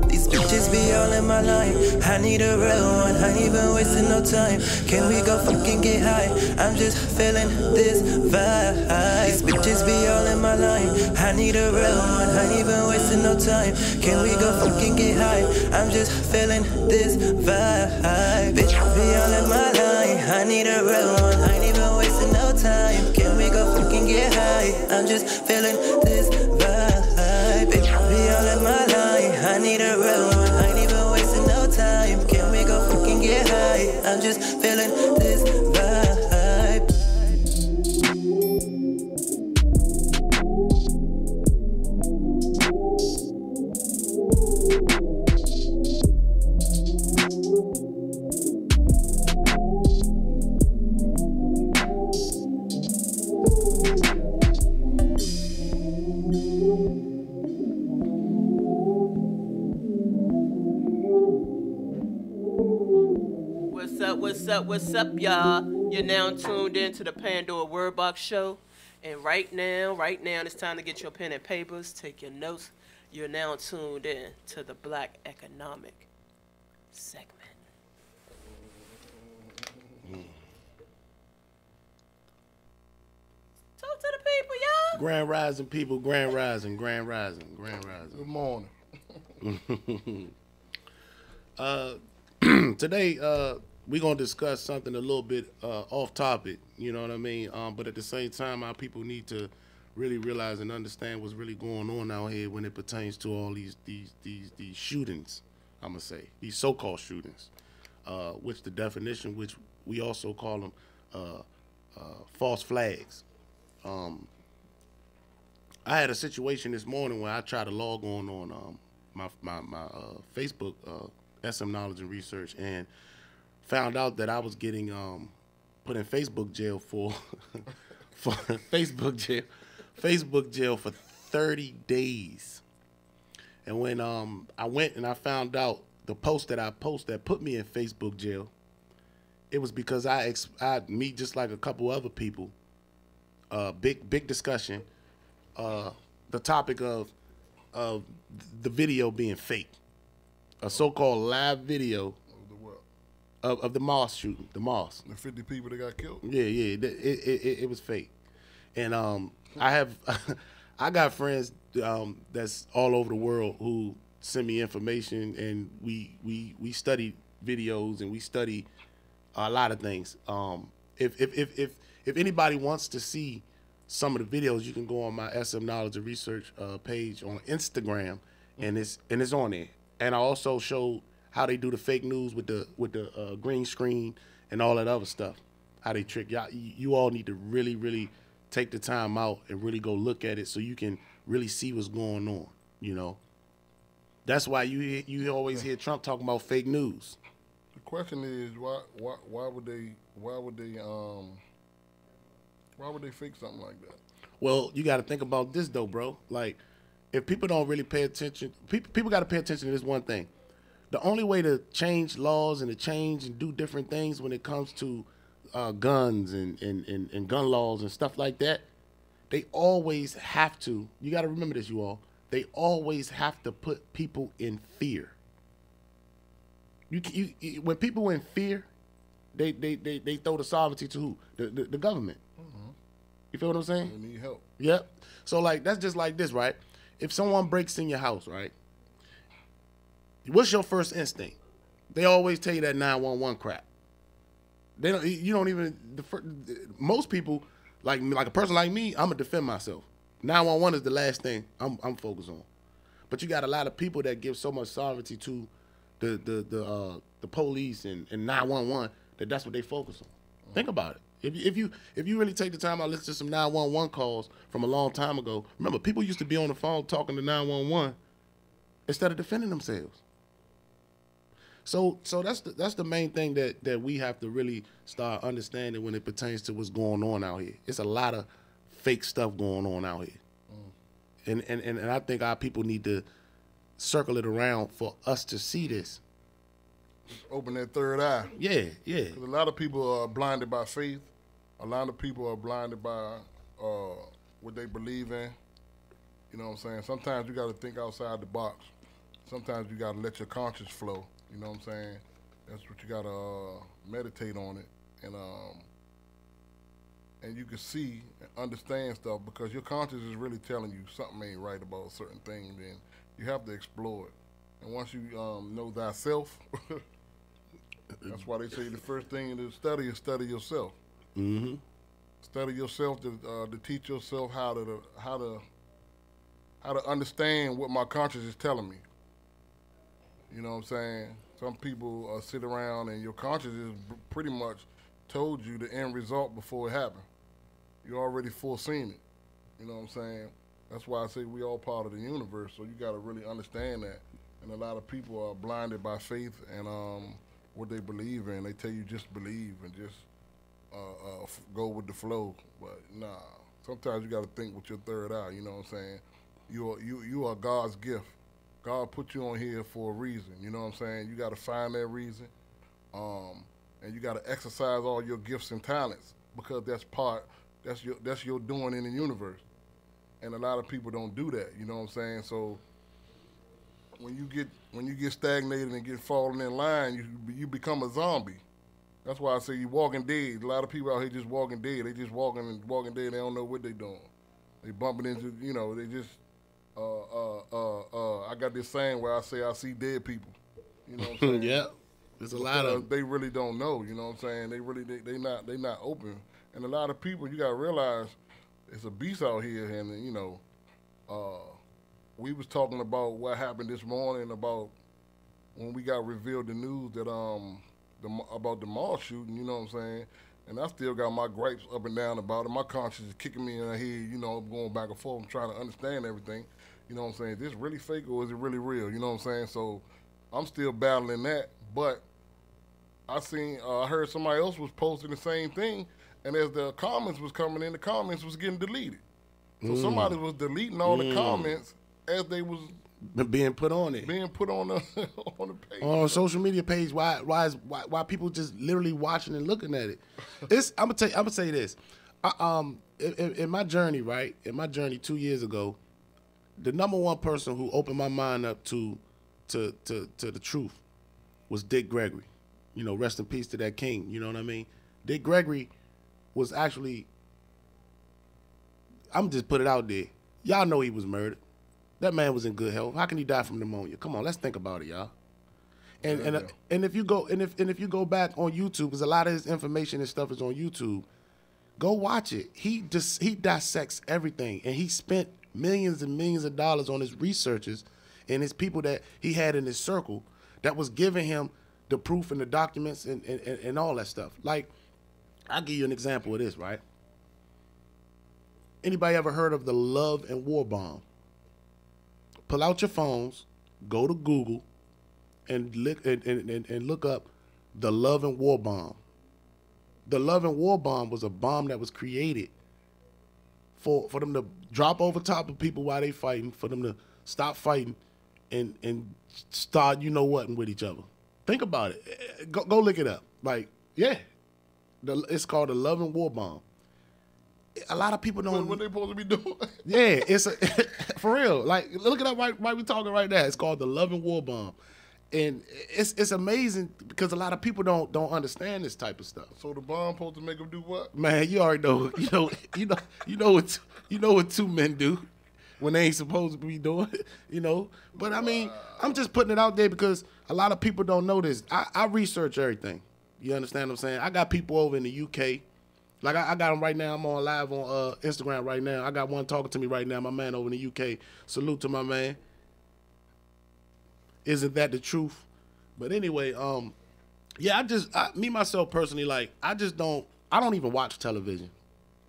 These bitches be all in my line. I need a real one. I ain't even wasting no time. Can we go fucking get high? I'm just feeling this vibe. These bitches be all in my line. I need a real one. I ain't even wasting no time. Can we go fucking get high? I'm just feeling this vibe. Bitch be all in my line. I need a real one. I ain't even wasting no time. Can we go fucking get high? I'm just feeling this vibe. Bitch be all in my line. I need a real one. I ain't even wasting no time. Can we go fucking get high? I'm just feeling this vibe. What's up, y'all? You're now tuned in to the Pandora Word Box Show. And right now, it's time to get your pen and papers, take your notes. You're now tuned in to the Black Economic segment. Talk to the people, y'all. Grand Rising people, Grand Rising. Good morning. Today, we're going to discuss something a little bit off topic, you know what I mean? But at the same time, our people need to really realize and understand what's really going on out here when it pertains to all these shootings, I'm going to say, these so-called shootings, which the definition, which we also call them false flags. I had a situation this morning where I tried to log on my Facebook, SM Knowledge and Research, and found out that I was getting put in Facebook jail for Facebook jail for 30 days. And when I went and I found out the post that I posted that put me in Facebook jail, it was because I meet just like a couple other people, big discussion, the topic of the video being fake, a so-called live video of the mosque shooting, the mosque. The 50 people that got killed? Yeah, it was fake. And I got friends that's all over the world who send me information, and we study videos and we study a lot of things. If anybody wants to see some of the videos, you can go on my SM Knowledge and Research page on Instagram, and it's on there. And I also showed how they do the fake news with the green screen and all that other stuff. How they trick y'all. You all need to really, really take the time out and really go look at it so you can really see what's going on. You know, that's why you always hear Trump talking about fake news. The question is why would they fake something like that? Well, you got to think about this though, bro. Like, if people don't really pay attention, people got to pay attention to this one thing. The only way to change laws and to change and do different things when it comes to guns and gun laws and stuff like that, they always have to, you got to remember this, you all, they always have to put people in fear. When people in fear, they throw the sovereignty to who? The government. Mm-hmm. You feel what I'm saying? They need help. Yep. So like that's just like this, right? If someone breaks in your house, right? What's your first instinct? They always tell you that 911 crap. They don't. You don't even. Most people, like a person like me, I'm gonna defend myself. 911 is the last thing I'm focused on. But you got a lot of people that give so much sovereignty to the police and 911 that's what they focus on. Mm-hmm. Think about it. If you really take the time out, listen to some 911 calls from a long time ago. Remember, people used to be on the phone talking to 911 instead of defending themselves. So that's the main thing that we have to really start understanding when it pertains to what's going on out here. It's a lot of fake stuff going on out here. And I think our people need to circle it around for us to see this. Open that third eye. Yeah. Because a lot of people are blinded by faith. A lot of people are blinded by what they believe in. You know what I'm saying? Sometimes you got to think outside the box. Sometimes you got to let your conscience flow. You know what I'm saying? That's what you got to meditate on it. And you can see and understand stuff because your conscience is really telling you something ain't right about a certain thing. Then you have to explore it. And once you know thyself, that's why they say the first thing to study is study yourself. Mm-hmm. Study yourself to teach yourself how to understand what my conscience is telling me. You know what I'm saying? Some people sit around and your conscience is pretty much told you the end result before it happened. You already foreseen it. You know what I'm saying? That's why I say we all part of the universe, so you got to really understand that. And a lot of people are blinded by faith and what they believe in. They tell you just believe and just go with the flow. But nah, sometimes you got to think with your third eye. You know what I'm saying? You are God's gift. God put you on here for a reason. You know what I'm saying? You got to find that reason, and you got to exercise all your gifts and talents because that's your doing in the universe. And a lot of people don't do that. You know what I'm saying? So when you get stagnated and get falling in line, you become a zombie. That's why I say you walking dead. A lot of people out here just walking dead. They just walking dead. They don't know what they doing. They bumping into, they just. I got this saying where I say I see dead people. You know what I'm saying? Yeah, there's a lot of. They really don't know. You know what I'm saying? They not open. And a lot of people, you gotta realize, it's a beast out here. And we was talking about what happened this morning about when we got revealed the news that about the mall shooting. You know what I'm saying? And I still got my gripes up and down about it. My conscience is kicking me in the head, I'm going back and forth. I'm trying to understand everything. You know what I'm saying? Is this really fake or is it really real? You know what I'm saying? So I'm still battling that. But I heard somebody else was posting the same thing. And as the comments was coming in, the comments was getting deleted. So somebody was deleting all the comments as they was being put on it. Being put on the on the page. On a social media page. Why people just literally watching and looking at it? I'm gonna say this. In my journey, right? In my journey 2 years ago, the number one person who opened my mind up to the truth was Dick Gregory. You know, rest in peace to that king. You know what I mean? Dick Gregory was actually, I'm just put it out there. Y'all know he was murdered. That man was in good health. How can he die from pneumonia? Come on, let's think about it, y'all. And if you go back on YouTube, because a lot of his information and stuff is on YouTube, go watch it. He dissects everything, and he spent millions and millions of dollars on his researchers and his people that he had in his circle that was giving him the proof and the documents and all that stuff. Like, I'll give you an example of this, right? Anybody ever heard of the love and war bomb? Pull out your phones, go to Google, and look up the love and war bomb. The love and war bomb was a bomb that was created for them to drop over top of people while they fighting, for them to stop fighting and start with each other. Think about it. Go look it up. Like, yeah. It's called the love and war bomb. A lot of people don't. What they supposed to be doing? Yeah, it's for real. Like, look it up right we talking right now. It's called the love and war bomb, and it's amazing because a lot of people don't understand this type of stuff. So the bomb supposed to make them do what? Man, you already know. You know what two men do when they ain't supposed to be doing. But I mean, I'm just putting it out there because a lot of people don't know this. I research everything. You understand what I'm saying? I got people over in the UK. Like, I got them right now. I'm on live on Instagram right now. I got one talking to me right now, my man over in the UK. Salute to my man. Isn't that the truth? But anyway, yeah, me, myself, personally, like, I don't even watch television.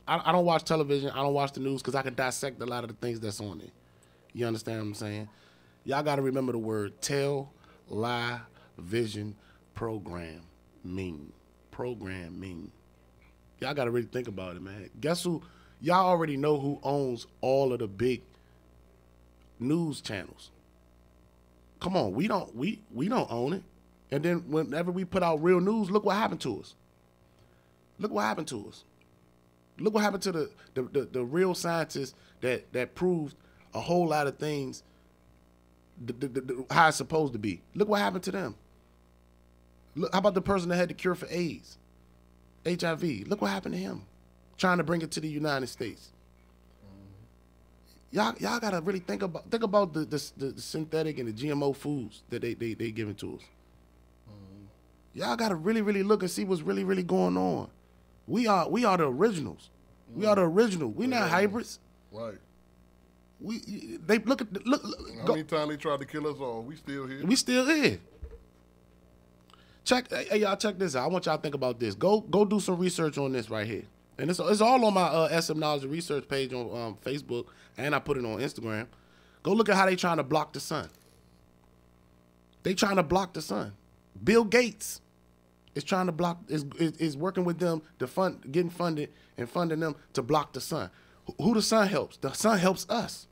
I don't watch television. I don't watch the news because I can dissect a lot of the things that's on it. You understand what I'm saying? Y'all got to remember the word tell, lie, vision, programming. Y'all got to really think about it, man. Guess who? Y'all already know who owns all of the big news channels. Come on, we don't own it. And then whenever we put out real news, look what happened to us. Look what happened to us. Look what happened to the real scientists that proved a whole lot of things how it's supposed to be. Look what happened to them. Look, how about the person that had the cure for AIDS, HIV? Look what happened to him, trying to bring it to the United States. Y'all gotta really think about the synthetic and the GMO foods that they giving to us. Y'all gotta really look and see what's really going on. We are the originals. We are the original. We not hybrids. Right. They look. How many times they tried to kill us all? We still here. We still here. Hey, y'all, check this out. I want y'all to think about this. Go do some research on this right here. And it's all on my SM Knowledge and Research page on Facebook, and I put it on Instagram. Go look at how they trying to block the sun. They trying to block the sun. Bill Gates is trying to block, is working with them to getting funded and funding them to block the sun. Who the sun helps? The sun helps us.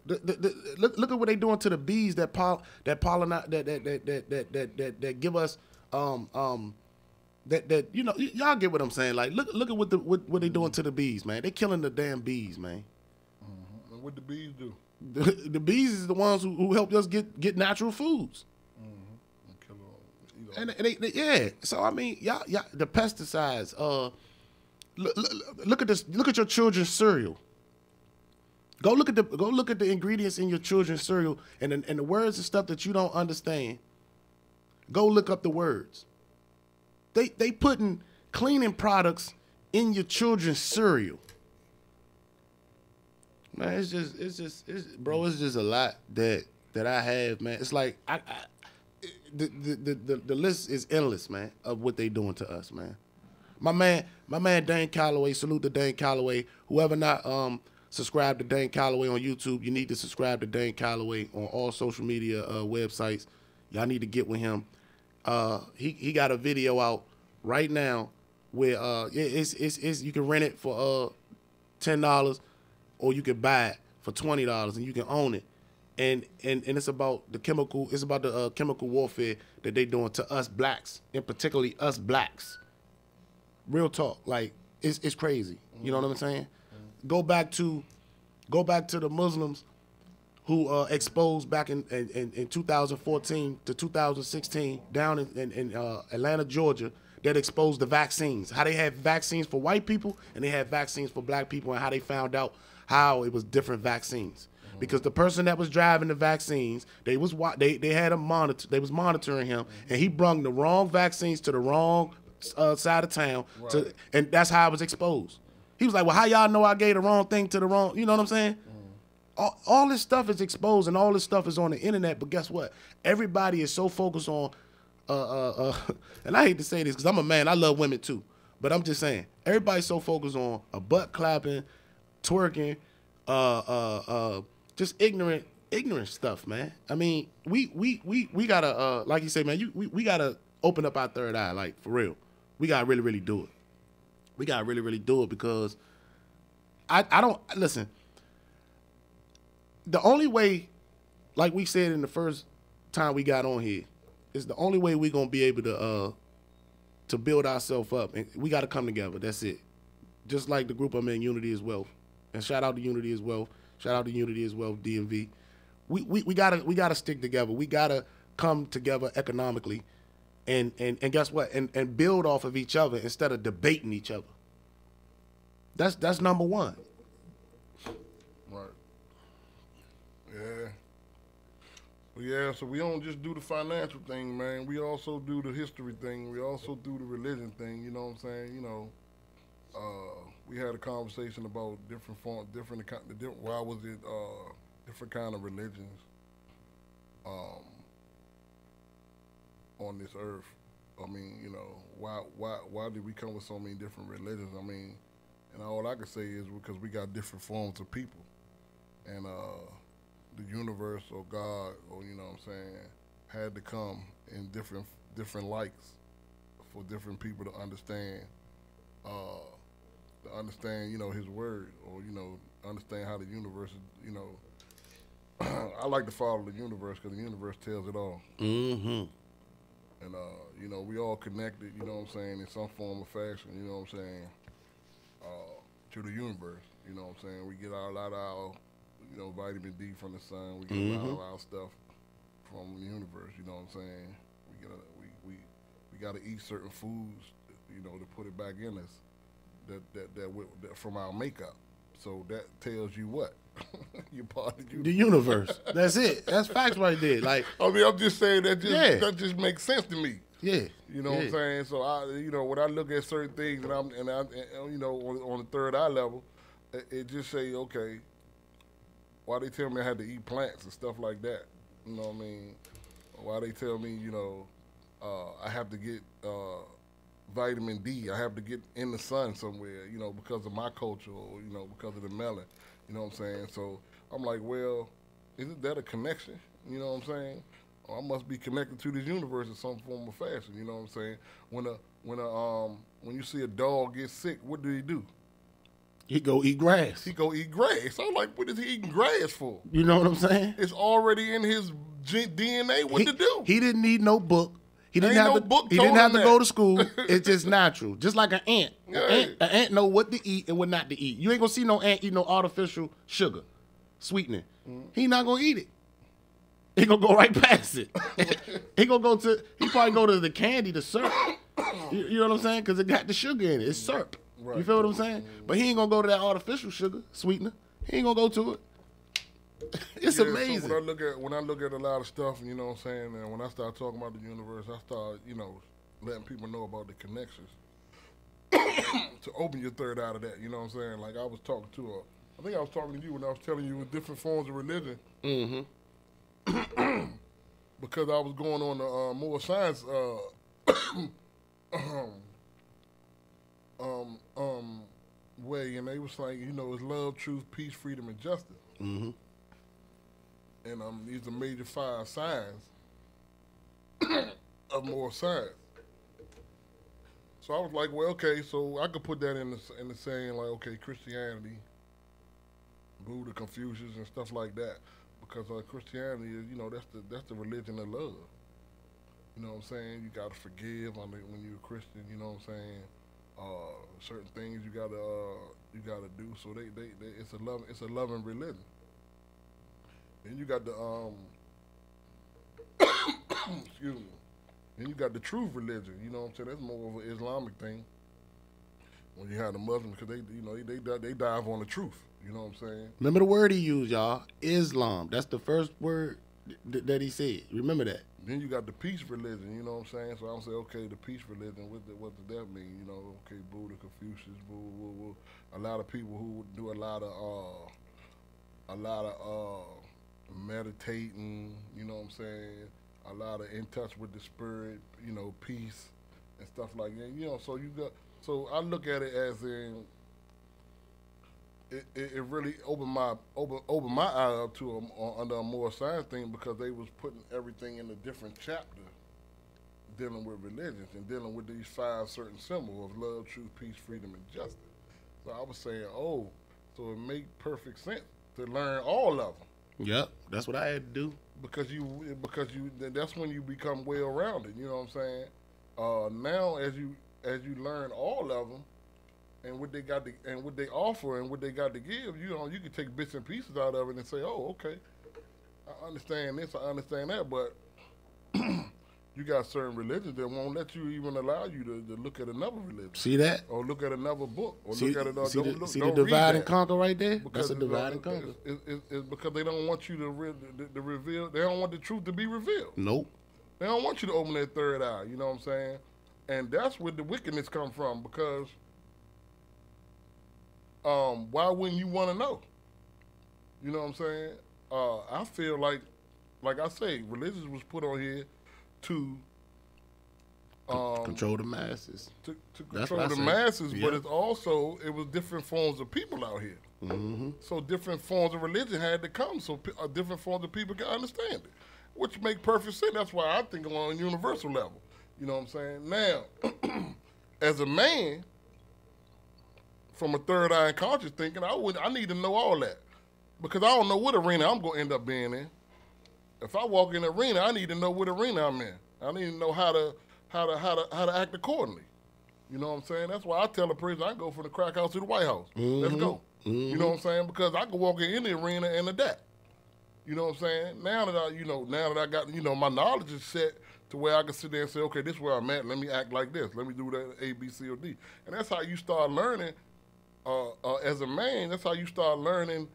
Look at what they doing to the bees that pollinate that give us y'all get what I'm saying. Like look at what they doing to the bees, man. They killing the damn bees, man. Mm-hmm. And what the bees do? The bees is the ones who helped us get natural foods. Mm-hmm. And they yeah. So I mean, y'all the pesticides. Look at this. Look at your children's cereal. Go look at the ingredients in your children's cereal and the words and stuff that you don't understand. Go look up the words. They putting cleaning products in your children's cereal. Man, it's just a lot that I have, man. It's like the list is endless, man, of what they doing to us, man. My man Dane Calloway, salute to Dane Calloway. Whoever not subscribe to Dane Calloway on YouTube, you need to subscribe to Dane Calloway on all social media websites. Y'all need to get with him. He got a video out right now where it's you can rent it for $10 or you can buy it for $20 and you can own it. And it's about the chemical warfare that they doing to us blacks, and particularly us blacks. Real talk, like it's crazy. You know what I'm saying? Go back to the Muslims who exposed back in 2014 to 2016 down in Atlanta, Georgia, that exposed the vaccines. How they had vaccines for white people and they had vaccines for black people, and how they found out how it was different vaccines. Because the person that was driving the vaccines, they had a monitor. They was monitoring him, and he brung the wrong vaccines to the wrong side of town, and that's how it was exposed. He was like, "Well, how y'all know I gave the wrong thing to the wrong?" You know what I'm saying? All this stuff is exposed, and all this stuff is on the internet. But guess what? Everybody is so focused on, and I hate to say this because I'm a man. I love women too, but I'm just saying everybody's so focused on a butt clapping, twerking, just ignorant stuff, man. I mean, we gotta, like you say, man, we gotta open up our third eye, like for real. We gotta really, really do it. We gotta really, really do it because I don't listen. The only way, like we said in the first time we got on here, is the only way we gonna be able to build ourselves up, and we gotta come together. That's it. Just like the group I'm in, Unity is Wealth, and shout out to Unity as well. Shout out to Unity as well, DMV. We gotta stick together. We gotta come together economically, and guess what? And build off of each other instead of debating each other. That's number one. Right. Yeah. Well, yeah. So we don't just do the financial thing, man. We also do the history thing. We also do the religion thing. You know what I'm saying? You know. We had a conversation about different why was it different kind of religions on this earth. I mean, you know, why did we come with so many different religions? I mean, and all I can say is because we got different forms of people, and the universe or God, or you know what I'm saying, had to come in different lights for different people to understand. To understand, you know, his word, or, you know, understand how the universe is, you know. I like to follow the universe because the universe tells it all. Mm-hmm. And, you know, we all connected, you know what I'm saying, in some form or fashion, you know what I'm saying, to the universe, you know what I'm saying. We get a lot of our, you know, vitamin D from the sun. We get a lot of our stuff from the universe, you know what I'm saying. We got to eat certain foods, you know, to put it back in us. That from our makeup, so that tells you what you're part of the universe. That's it. That's facts right there. Like, I mean, I'm just saying that just makes sense to me. Yeah, you know what I'm saying. So you know, when I look at certain things, and I you know, on the third eye level, it just say, okay, why they tell me I had to eat plants and stuff like that? You know what I mean? Why they tell me, you know, I have to get vitamin D. I have to get in the sun somewhere, you know, because of my culture, or, you know, because of the melon, you know what I'm saying? So I'm like, well, isn't that a connection? You know what I'm saying? Or I must be connected to this universe in some form or fashion, you know what I'm saying? When you see a dog get sick, what do he do? He go eat grass. He go eat grass. I'm like, what is he eating grass for? You know what I'm saying? It's already in his DNA what to do. He didn't need no book. He didn't have to go to school. It's just natural. Just like an ant. An ant know what to eat and what not to eat. You ain't gonna see no ant eat no artificial sugar, sweetening. He not gonna eat it. He gonna go right past it. He probably go to the candy, the syrup. You know what I'm saying? Because it got the sugar in it. It's syrup. Right. You feel what I'm saying? But he ain't gonna go to that artificial sugar, sweetener. He ain't gonna go to it. It's amazing. So when I look at a lot of stuff, you know what I'm saying, and when I start talking about the universe, I start, you know, letting people know about the connections to open your third eye to that. You know what I'm saying? Like I was talking to I think I was talking to you when I was telling you different forms of religion. Mm-hmm. Because I was going on the more science way, and they was like, you know, it's love, truth, peace, freedom, and justice. Mm-hmm. And these are major 5 signs of more science. So I was like, well, okay, so I could put that in the saying, like, okay, Christianity Buddha, Confucius, and stuff like that. Because Christianity is, that's the religion of love. You know what I'm saying? You gotta forgive when you're a Christian. You know what I'm saying? Certain things you gotta do. So it's a loving religion. Then you got the excuse me. Then you got the truth religion. You know what I'm saying? That's more of an Islamic thing. When you have the Muslims, because they dive on the truth. You know what I'm saying? Remember the word he used, y'all. Islam. That's the first word that he said. Remember that. Then you got the peace religion. You know what I'm saying? So I'm saying, okay, the peace religion. What does that mean? You know, okay, Buddha, Confucius, a lot of people who do a lot of meditating. You know what I'm saying? A lot of in touch with the spirit. You know, peace and stuff like that. You know, so you got. So I look at it as in. It really opened my eye up to under a more science thing, because they was putting everything in a different chapter, dealing with religions and dealing with these 5 certain symbols of love, truth, peace, freedom, and justice. So I was saying, so it made perfect sense to learn all of them. Yep, that's what I had to do. Because that's when you become well rounded. You know what I'm saying? Now as you learn all of them. And what they got and what they offer and what they got to give, you can take bits and pieces out of it and say, oh, okay, I understand this, I understand that, but you got certain religions that won't let you even allow you to look at another religion. See that? Or look at another book. Or see, look at it. See the divide and conquer right there? That's a divide and conquer. It's because they don't want you to reveal. They don't want the truth to be revealed. Nope. They don't want you to open that third eye. You know what I'm saying? And that's where the wickedness come from, because why wouldn't you want to know? You know what I'm saying? I feel like I say, religion was put on here to control the masses. To control the masses, but it was different forms of people out here. Mm-hmm. So different forms of religion had to come, so different forms of people can understand it, which make perfect sense. That's why I think on a universal level. You know what I'm saying? Now, as a man, from a third eye and conscious thinking, I need to know all that, because I don't know what arena I'm gonna end up being in. If I walk in the arena, I need to know what arena I'm in. I need to know how to act accordingly. You know what I'm saying? That's why I tell a person I go from the crack house to the White House. Mm-hmm. Let's go. Mm-hmm. You know what I'm saying? Because I can walk in any arena and adapt. You know what I'm saying? Now that I got, my knowledge is set to where I can sit there and say, okay, this is where I'm at. Let me act like this. Let me do that A, B, C, or D. And that's how you start learning. As a man, that's how you start learning,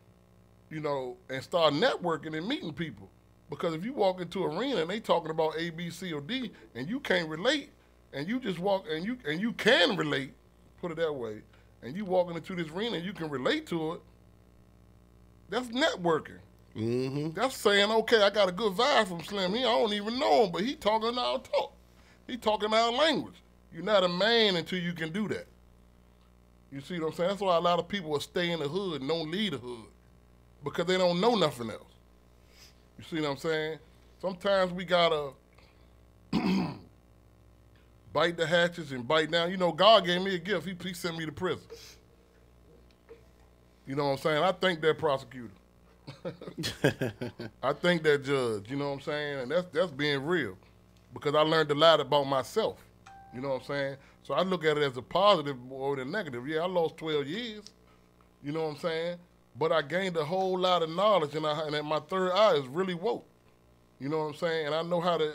and start networking and meeting people. Because if you walk into an arena and they talking about A, B, C, or D, and you can't relate, and you just walk and you can relate, put it that way, and you walking into this arena and you can relate to it, that's networking. Mm-hmm. That's saying, okay, I got a good vibe from Slim. I don't even know him, but he talking our talk. He talking our language. You're not a man until you can do that. You see what I'm saying? That's why a lot of people will stay in the hood and don't leave the hood, because they don't know nothing else. You see what I'm saying? Sometimes we gotta bite the hatches and bite down. God gave me a gift. He sent me to prison. You know what I'm saying? I thank that prosecutor. I thank that judge. You know what I'm saying? And that's being real, because I learned a lot about myself. You know what I'm saying? So I look at it as a positive or the negative. Yeah, I lost 12 years. You know what I'm saying? But I gained a whole lot of knowledge, and my third eye is really woke. You know what I'm saying? And I know how to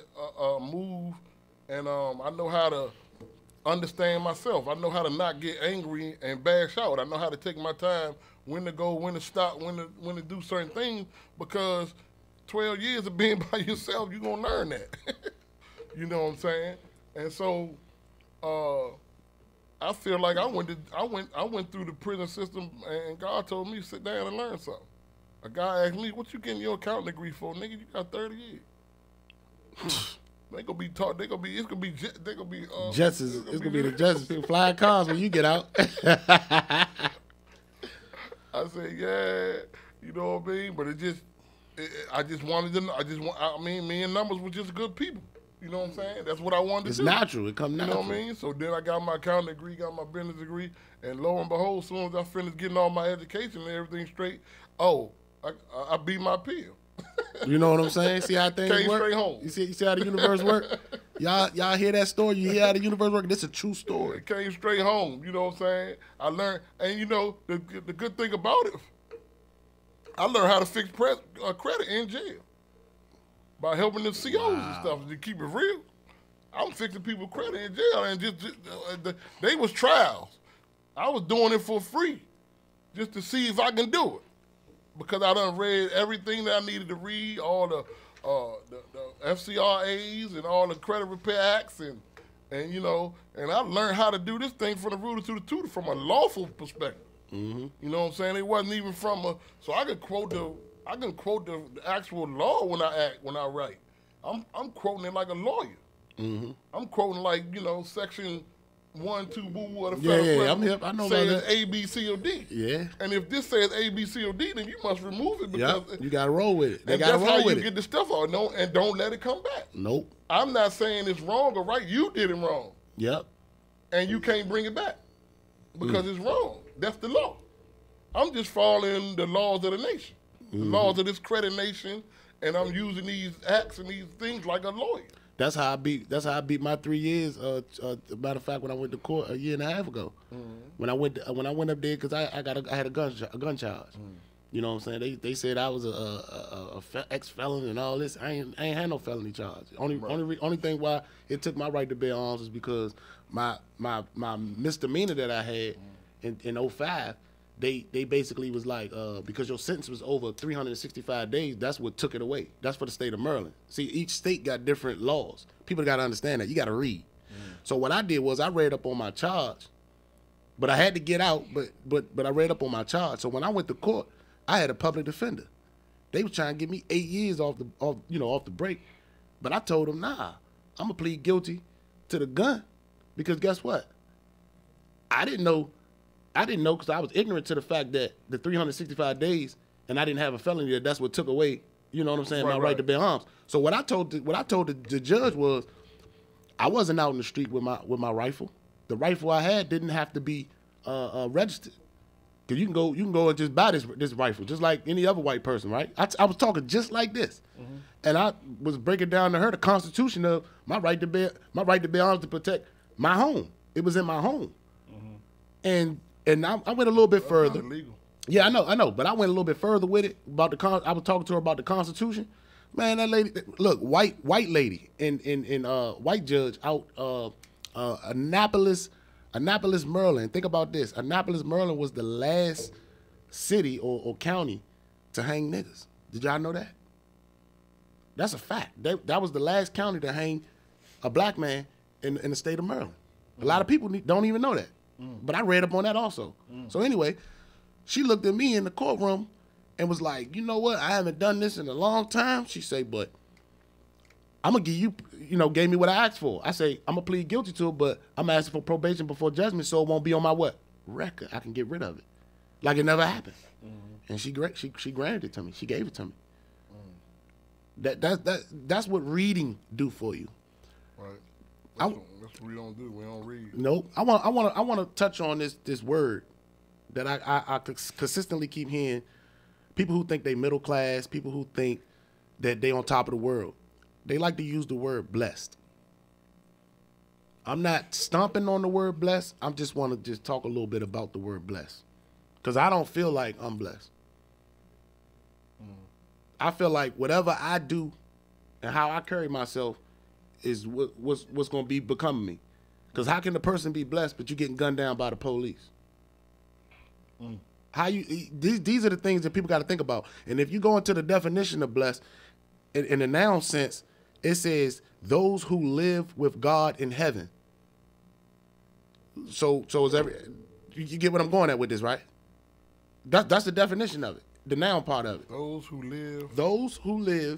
move, and I know how to understand myself. I know how to not get angry and bash out. I know how to take my time, when to go, when to stop, when to do certain things, because 12 years of being by yourself, you're going to learn that. You know what I'm saying? And so I feel like I went through the prison system, and God told me to sit down and learn something. A guy asked me, "What you getting your accounting degree for, nigga? You got 30 years." They gonna be taught. It's gonna be justice. It's gonna be the justice. Flying cars when you get out. I said, yeah, you know what I mean. But I just wanted to. Me and Numbers were just good people. You know what I'm saying? That's what I wanted to do. It's natural. It comes natural. You know what I mean? So then I got my accounting degree, got my business degree, and lo and behold, as soon as I finished getting all my education and everything straight, Oh, I beat my pill. You know what I'm saying? See how things Came work? straight home. You see how the universe work? Y'all hear that story? You hear how the universe work? This is a true story. It came straight home. You know what I'm saying? I learned, and you know, the good thing about it, I learned how to fix credit in jail by helping the COs and stuff. To keep it real, I'm fixing people's credit in jail, and they was trials. I was doing it for free, just to see if I can do it, because I done read everything that I needed to read, all the FCRAs and all the credit repair acts, and you know, and I learned how to do this thing from the rooter to the tutor from a lawful perspective. Mm-hmm. You know what I'm saying? It wasn't even from so I could quote the actual law when I write. I'm quoting it like a lawyer. Mm-hmm. I'm quoting like, you know, section 1, 2, boo of the federal I'm hip. I know about says that. A, B, C, or D. Yeah. And if this says A, B, C, or D, then you must remove it because you gotta roll with it. They and gotta that's roll how with you it. get the stuff out. No, and don't let it come back. Nope. I'm not saying it's wrong or right. You did it wrong. Yep. And you can't bring it back because it's wrong. That's the law. I'm just following the laws of the nation, the laws of this credit nation, and I'm using these acts and these things like a lawyer. That's how I beat my 3 years. Matter of fact, when I went to court a year and a half ago, when I went up there because I had a gun charge. You know what I'm saying? They said I was a ex-felon and all this. I ain't had no felony charge. Only thing why it took my right to bear arms is because my misdemeanor that I had in 05. They basically was like, because your sentence was over 365 days, that's what took it away. That's for the state of Maryland. See, each state got different laws. People got to understand that. You got to read. So what I did was I read up on my charge, but I had to get out, but I read up on my charge. So when I went to court, I had a public defender. They was trying to give me 8 years off the break. But I told them, nah, I'm going to plead guilty to the gun because guess what? I didn't know because I was ignorant to the fact that the 365 days and I didn't have a felony, that's what took away, you know what I'm saying, my right to bear arms. So what I told the judge was I wasn't out in the street with my rifle. The rifle I had didn't have to be registered. Cause you can go and just buy this rifle just like any other white person, right? I was talking just like this, and I was breaking down to her the Constitution of my right to bear arms to protect my home. It was in my home, and I went a little bit further. Illegal. Yeah, I know, but I went a little bit further with it about I was talking to her about the Constitution. Man, that lady, look, white lady in white judge out Annapolis, Maryland. Think about this. Annapolis, Maryland was the last city or county to hang niggas. Did y'all know that? That's a fact. That was the last county to hang a black man in the state of Maryland. A lot of people don't even know that. But I read up on that also. So anyway, she looked at me in the courtroom and was like, you know what? I haven't done this in a long time. She said, but I'm going to give you, gave me what I asked for. I say, I'm going to plead guilty to it, but I'm asking for probation before judgment so it won't be on my what? Record. I can get rid of it. Like it never happened. And she granted it to me. She gave it to me. That's what reading do for you. Right. That's what we don't do. We don't read. Nope. I want to touch on this word that I consistently keep hearing. People who think they middle class, people who think that they on top of the world, they like to use the word blessed. I'm not stomping on the word blessed. I just want to talk a little bit about the word blessed, because I don't feel like I'm blessed. I feel like whatever I do and how I carry myself is what's going to be becoming me. Because how can the person be blessed but you getting gunned down by the police? These are the things that people got to think about. And if you go into the definition of blessed, in the noun sense, it says those who live with God in heaven. So is you get what I'm going at with this, right? That's the definition of it. The noun part of it. Those who live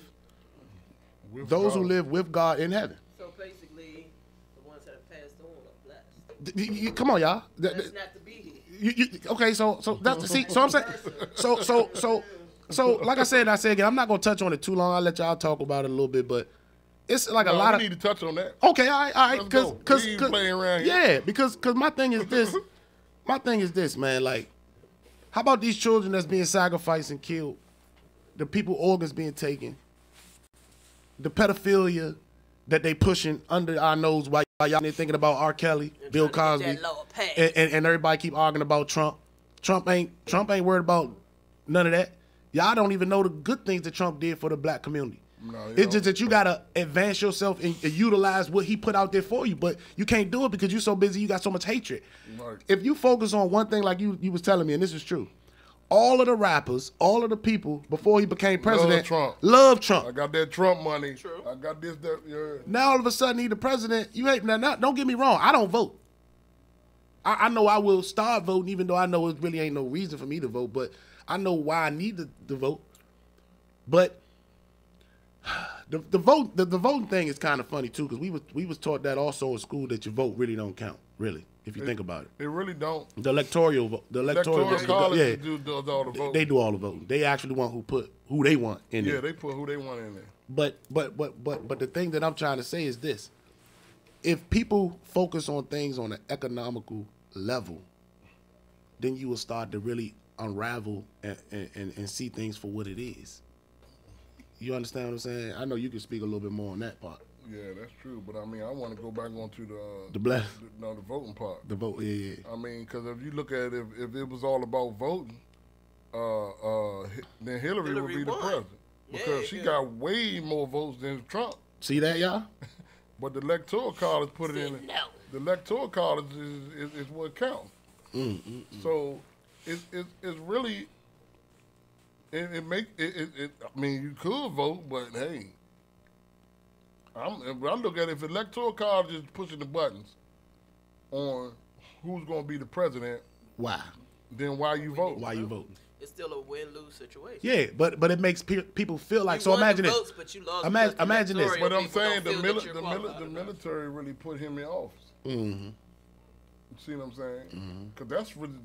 with God in heaven. So basically, the ones that have passed on are blessed. Come on, y'all. That's not to be here. Okay, so that's so I'm saying so like I said again, I'm not gonna touch on it too long. I'll let y'all talk about it a little bit, but it's like a lot of. We need to touch on that. Okay, all right, because playing around here. Yeah, because my thing is this, man. Like, How about these children that's being sacrificed and killed? The people organs being taken. The pedophilia that they pushing under our nose while y'all thinking about R. Kelly, Bill Cosby, and everybody keep arguing about Trump. Trump ain't worried about none of that. Y'all don't even know the good things that Trump did for the black community. No, it's just that you gotta advance yourself and utilize what he put out there for you, but you can't do it because you're so busy. You got so much hatred. Right. If you focus on one thing, like you was telling me, and this is true, all of the rappers, all of the people before he became president, love Trump. I got that Trump money. True. I got this. That. Yeah. Now all of a sudden he the president. You hate now. Don't get me wrong. I don't vote. I know I will start voting, even though I know it really ain't no reason for me to vote. But I know why I need to vote. But the voting thing is kind of funny too, because we was taught that also in school, that your vote really don't count, really, if you think about it. It really don't. The electoral college does all the voting. They do all the voting. They actually want who they want in there. Yeah, they put who they want in there. But the thing that I'm trying to say is this: if people focus on things on an economical level, then you will start to really unravel and see things for what it is. You understand what I'm saying? I know you can speak a little bit more on that part. Yeah, that's true. But I mean, I want to go back onto the voting part. The vote, yeah. I mean, because if you look at it, if it was all about voting, then Hillary would be the president, because she got way more votes than Trump. See that, y'all? But the electoral college put it in. No. The electoral college is what counts. So it's really. I mean, you could vote, but hey, I look at it, if electoral college is pushing the buttons on who's going to be the president, why? Then why you vote? Why you voting? It's still a win-lose situation. Yeah, but it makes people feel like, so imagine this. Votes, but you lost imagine this. But I'm saying the military really put him in office. Mm-hmm. You see what I'm saying? Because that's really,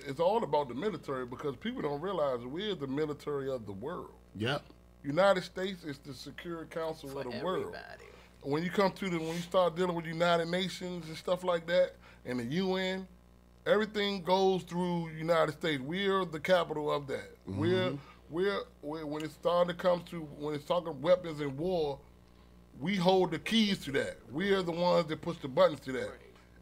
it's all about the military, because people don't realize we're the military of the world. Yep. United States is the Security Council of the world. When you come to when you start dealing with United Nations and stuff like that, and the UN, everything goes through United States. We're the capital of that. We're when it's starting to come to, when it's talking weapons and war, we hold the keys to that. We are the ones that push the buttons to that.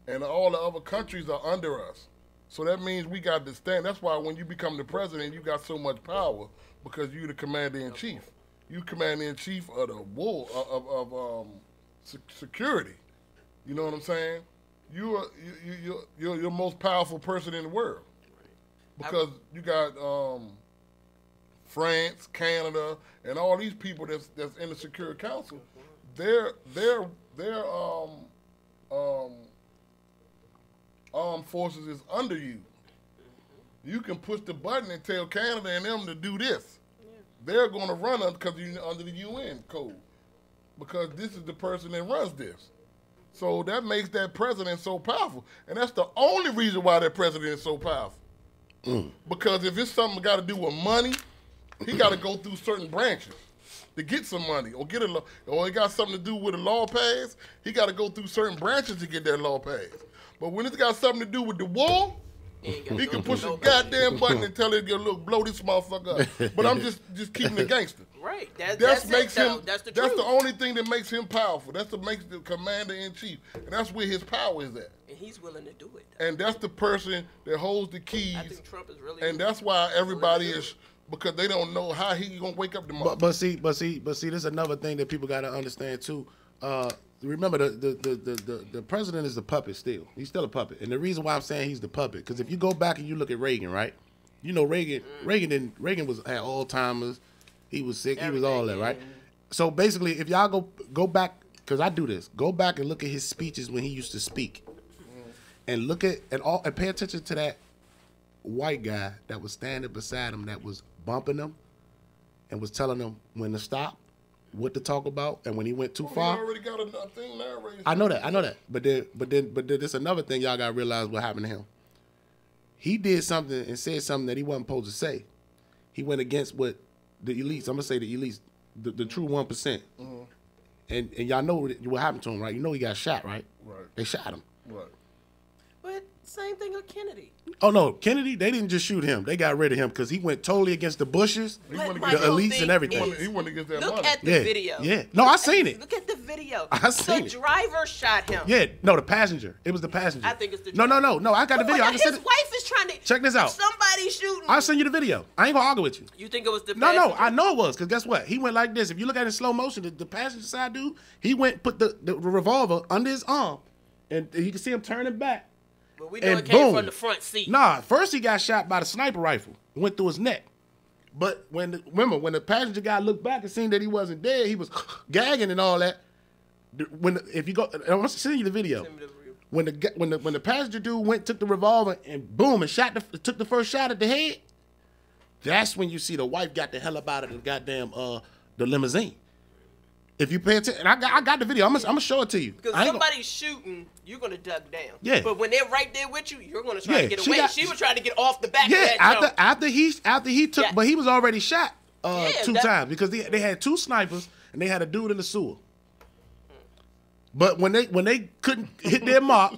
And all the other countries are under us. So that means we got to stand. That's why when you become the president, you got so much power, because you're the commander-in-chief. You commander-in-chief of the war, of security. You know what I'm saying? You're the most powerful person in the world. Because you got France, Canada, and all these people that's in the Security Council. Their armed forces is under you. You can push the button and tell Canada and them to do this. Yeah. They're going to run because you're under the UN code, because this is the person that runs this. So that makes that president so powerful. And that's the only reason why that president is so powerful. Because if it's something got to do with money, he got to go through certain branches to get some money, or get or it got something to do with a law passed, he got to go through certain branches to get that law passed. But when it's got something to do with the war, he can push a goddamn button and tell it to look, blow this motherfucker up. But I'm just keeping the gangster. Right. That's the truth. the only thing that makes him powerful. That's what makes the commander-in-chief. And that's where his power is at. And he's willing to do it. And that's the person that holds the keys. I think Trump is really. And that's why everybody is, because they don't know how he gonna wake up tomorrow. But see, this is another thing that people gotta understand too. Remember, the president is a puppet still. He's still a puppet. And the reason why I'm saying he's the puppet, because if you go back and you look at Reagan, right? You know, Reagan had Alzheimer's. He was sick. He was all that, right? So basically, if y'all go back, because I do this, go back and look at his speeches when he used to speak, and look at and pay attention to that white guy that was standing beside him, that was bumping him, and was telling him when to stop, what to talk about, and when he went too far. He already got a thing narrated. I know that. But then there's another thing y'all gotta realize what happened to him. He did something and said something that he wasn't supposed to say. He went against what the elites. I'm gonna say the elites, the true 1%. And y'all know what happened to him, right? You know he got shot, right? Right. They shot him. Right. But Same thing with Kennedy. Oh no, Kennedy, they didn't just shoot him. They got rid of him because he went totally against the Bushes, the elites and everything. He went against that Look money. at the video. Yeah. No, I seen it. Look at the video. I seen the it. driver shot him. Yeah, no, the passenger. It was the passenger. I think it's the No, I got the video. I can His send it. wife is trying to... Check this out. Somebody shooting. I'll send you the video. I ain't gonna argue with you. You think it was the No, passenger? I know it was, because guess what? He went like this. If you look at it in slow motion, the passenger side dude, he went, put the revolver under his arm, and you can see him turning back. But we know And it came boom. from the front seat. Nah, first he got shot by the sniper rifle. It went through his neck. But when the passenger guy looked back and seen that he wasn't dead, he was gagging and all that. If you go, I want to send you the video. When the passenger dude took the revolver and boom and took the first shot at the head. That's when you see the wife got the hell up out of the goddamn the limousine. If you pay attention, and I got the video. I'm gonna show it to you. Because somebody's shooting, you're gonna duck down. Yeah. But when they're right there with you, you're gonna try to get away. got- She was trying to get off the back of that jump. after he took, Yeah. but he was already shot Yeah, two times because they had two snipers and they had a dude in the sewer. But when they couldn't hit their mark,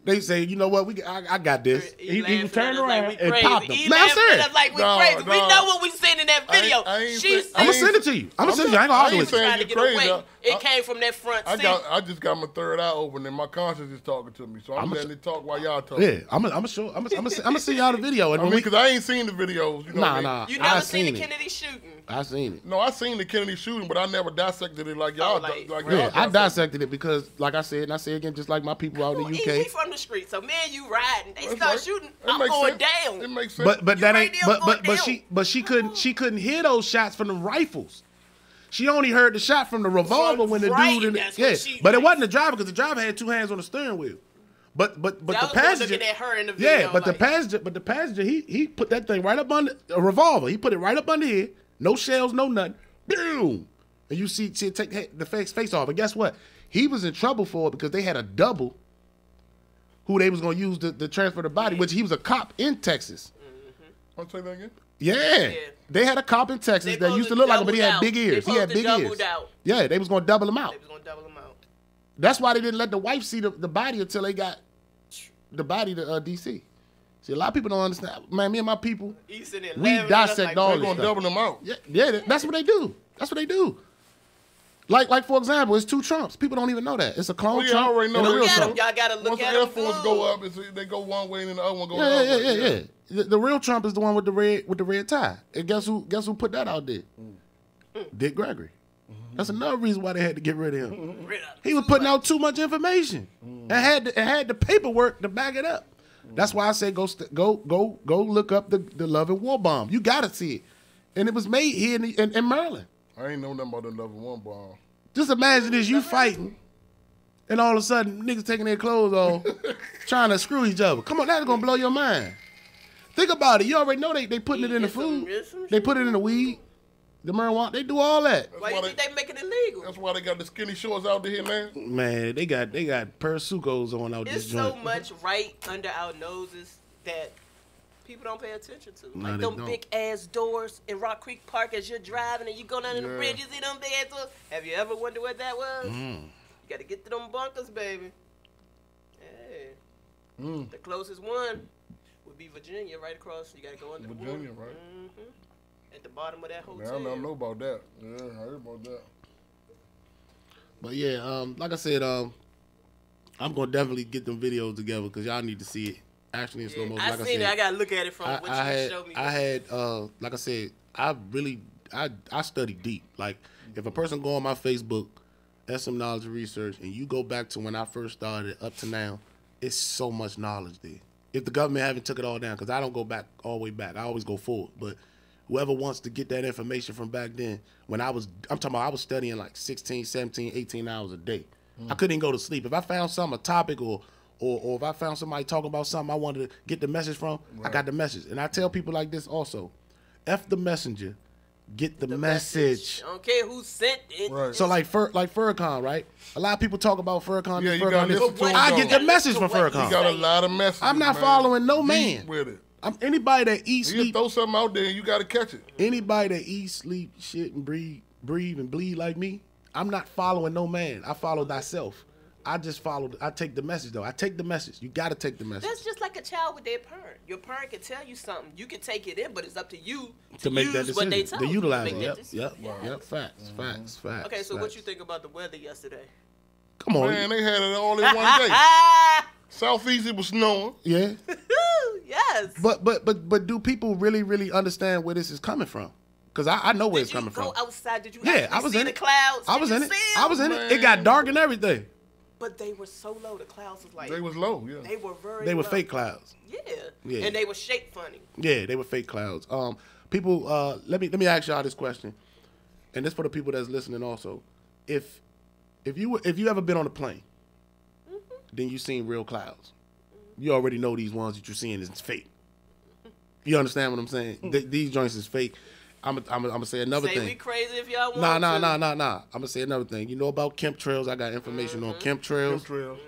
they say, you know what, I got this. He turned around like and popped him. He Man, I'm laughing at serious. us like we No, crazy. no. We know what we seen in that video. I ain't She's say- I'm gonna send it to you. I ain't gonna argue with you. saying trying to you're get crazy. away. It came from that front seat. I just got my third eye open and my conscience is talking to me, so I'm letting it talk while y'all talking. Yeah, I'm gonna send y'all the video. And I when mean, because I ain't seen the videos. You know what I mean? nah, You I never seen the seen it. Kennedy shooting. I seen it. No, I seen the Kennedy shooting, but I never dissected it like y'all. like- y'all Yeah, I dissected. dissected it because, like I said, and I say again, just like my people out in the We UK. from the street, so me and you riding. They That's start right. shooting. It I'm makes going sense. down. It makes sense. But that right ain't. there But going she couldn't hear those shots from the rifles. She only heard the shot from the revolver when the Right, dude. that's what she- But it wasn't the driver because the driver had two hands on the steering wheel. But That the was one passenger. looking at her in the video. Yeah, but like, the passenger he put that thing right up under a revolver. He put it right up under here. No shells, no nothing. Boom. And you see it take the face off. And guess what? He was in trouble for it because they had a double who they was gonna use to transfer the body, which he was a cop in Texas. I'll say that again. Yeah. They had a cop in Texas They that used to look like him, but he had big ears. He had big ears. Out. Yeah, they was gonna double him out. They was gonna double them out. That's why they didn't let the wife see the body until they got the body to DC. See, a lot of people don't understand. Man, me and my people, He's sitting there we laughing at us dissect like, all They're this gonna stuff. double them out. Yeah, that's what they do. That's what they do. Like for example, it's two Trumps. People don't even know that. It's a clone Oh, yeah, I Trump already know and a that. real Look at Trump. him. Y'all gotta look Once the at Air him. Force good. go up, they go one way and then the other one go the other way. Yeah. The real Trump is the one with the red tie. And guess who put that out there? Dick Gregory. That's another reason why they had to get rid of him. He was putting out too much information and had the paperwork to back it up. That's why I say go look up the Love and War bomb. You gotta see it, and it was made here in Maryland. I ain't know nothing about the Love and One bomb. Just imagine this: you fighting, and all of a sudden niggas taking their clothes off, trying to screw each other. Come on, that's gonna blow your mind. Think about it. You already know they putting it in the food. They put it in the weed, the marijuana. They do all that. Why you think they make it illegal? That's why they got the skinny shorts out there now. Man, they got Persucos on out It's this so joint. much right under our noses that people don't pay attention to. No, Like they them don't. big ass doors in Rock Creek Park as you're driving and you go down in the Yeah. bridge, you see them big ass doors. Have you ever wondered what that was? Mm. You gotta get to them bunkers, baby. Hey. The closest one would be Virginia, right across. You gotta go under the Virginia, border. right? At the bottom of that Man, hotel. I don't know about that. Yeah, I heard about that. But yeah, like I said, I'm gonna definitely get them videos together because y'all need to see it actually in slow motion. I Like seen I it. I said, gotta look at it from what you showed me. I had, like I said, I study deep. Like if a person go on my Facebook, SM Knowledge and Research, and you go back to when I first started up to now, it's so much knowledge there. If the government haven't took it all down, because I don't go back all the way back, I always go forward. But whoever wants to get that information from back then, I'm talking about I was studying like 16, 17, 18 hours a day. I couldn't even go to sleep. If I found something, a topic, or if I found somebody talking about something I wanted to get the message from, I got the message. And I tell people like this also, F the messenger, get the message. I don't care who sent it. Right. So like Farrakhan, right? A lot of people talk about Farrakhan. Yeah, this, you Farrakhan, gotta this. listen to him, I though. get the message from You Farrakhan. He got a lot of messages. I'm not man. following no Deep man. with it. Anybody that eats, You sleep, throw something out there and you got to catch it. anybody that eats, sleep, shit, and breathe and bleed like me, I'm not following no man. I follow thyself. I just followed. I take the message though. I take the message. You got to take the message. That's just like a child with their parent. Your parent can tell you something. You can take it in, but it's up to you to make use that decision. what they tell to you. utilize To it. make that decision. Yep. Facts. Okay, so facts. what you think about the weather yesterday? Come on. Man, they had it all in one day. Southeast, it was snowing. Yeah. Yes. But do people really understand where this is coming from? Because I know where it's coming from. Did you go outside? Did you Yeah, actually I was see in the it. clouds? I was Did in you it. see I was in them? it. It got dark and everything. But they were so low. The clouds was like. They was low, yeah. They were very They were low. fake clouds. Yeah. And they were shaped funny. Yeah, they were fake clouds. People, let me ask y'all this question, and this for the people that's listening also. If you ever been on a plane, then you seen real clouds. You already know these ones that you're seeing is fake. You understand what I'm saying? These joints is fake. I'm gonna say another thing. Say we crazy if y'all want Nah. to. I'm gonna say another thing. You know about chemtrails? I got information on chemtrails.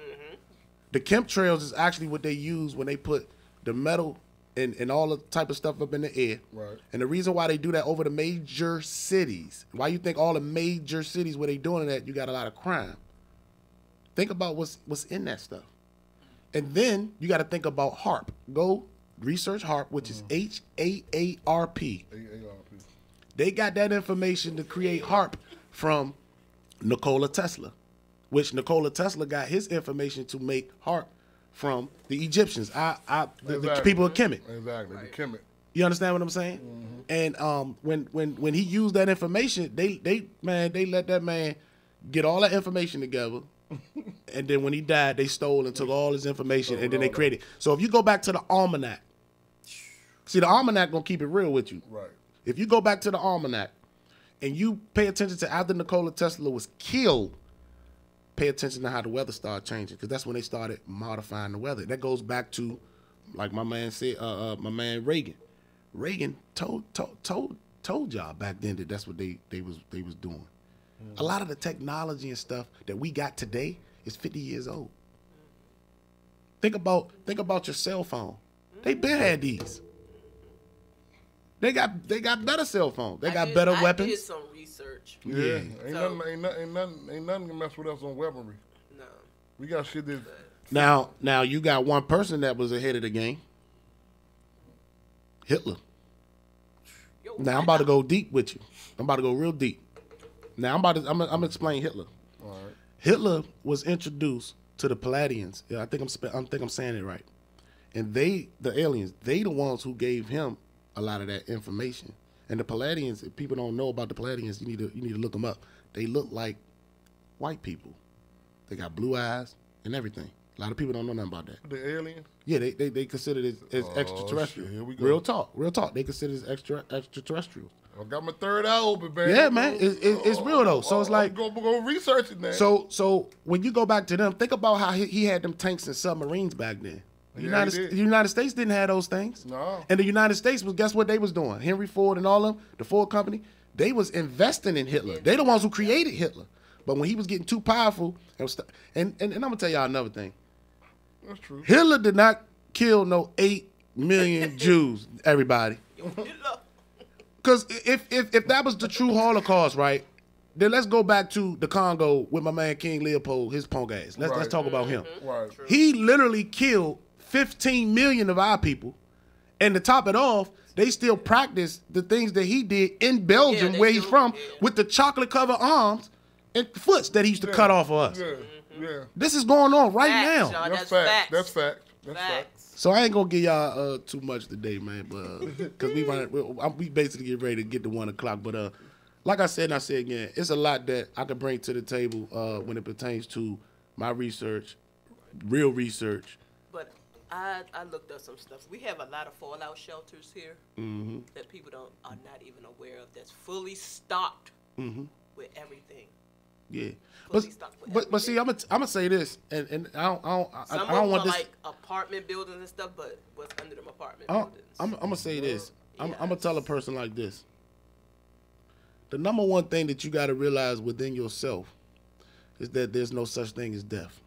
The chemtrails is actually what they use when they put the metal and all the type of stuff up in the air. Right. And the reason why they do that over the major cities, why you think all the major cities where they doing that, you got a lot of crime. Think about what's in that stuff. And then you got to think about HARP. Go research HARP, which is HAARP. They got that information to create HARP from Nikola Tesla, which Nikola Tesla got his information to make HARP from the Egyptians. The people of Kemet. Exactly, the Kemet. You understand what I'm saying? And when he used that information, they let that man get all that information together. And then when he died, they stole and took all his information, and then they created. So if you go back to the almanac, see, the almanac gonna keep it real with you. Right. If you go back to the almanac and you pay attention to after Nikola Tesla was killed, pay attention to how the weather started changing, because that's when they started modifying the weather. That goes back to, like my man said, my man Reagan. Reagan told y'all back then that that's what they was doing. A lot of the technology and stuff that we got today is 50 years old. Think about your cell phone. They been had these. They got better cell phones. They got better weapons. I did some research. Yeah. Ain't nothing can mess with us on weaponry. No. We got shit that. Now you got one person that was ahead of the game. Hitler. Now I'm about to go deep with you. I'm about to go real deep. Now I'm gonna explain Hitler. All right. Hitler was introduced to the Palladians. Yeah, I think I'm saying it right. And the aliens, they the ones who gave him a lot of that information. And the Palladians, if people don't know about the Palladians, you need to look them up. They look like white people. They got blue eyes and everything. A lot of people don't know nothing about that. The aliens? Yeah, they consider it as extraterrestrial. Shit, here we go. Real talk. They consider it as extraterrestrial. I got my third eye open, man. Yeah, man, it's real though. So it's like go research it, man. So when you go back to them, think about how he had them tanks and submarines back then. The United States didn't have those things. No. And the United States was, guess what they was doing? Henry Ford and all of them, the Ford company, they was investing in Hitler. They the ones who created Hitler. But when he was getting too powerful, and I'm gonna tell y'all another thing. That's true. Hitler did not kill no 8 million Jews. Everybody. Because if that was the true Holocaust, right? Then let's go back to the Congo with my man King Leopold, his punk ass. Let's talk about him. Right. He literally killed 15 million of our people, and to top it off, they still practice the things that he did in Belgium, where he's from, with the chocolate-covered arms and foots that he used to cut off for us. Yeah. This is going on right now. John, That's fact. That's fact. So I ain't gonna give y'all too much today, man, but because we basically get ready to get to 1 o'clock. But like I said, and I say again, it's a lot that I can bring to the table when it pertains to my research, real research. But I looked up some stuff. We have a lot of fallout shelters here that people are not even aware of. That's fully stocked with everything. Yeah, but see, I'm gonna say this, and I don't want this. Like apartment buildings and stuff, but what's under them apartment buildings? I'm gonna say this. I'm gonna tell a person like this. The number one thing that you got to realize within yourself is that there's no such thing as death.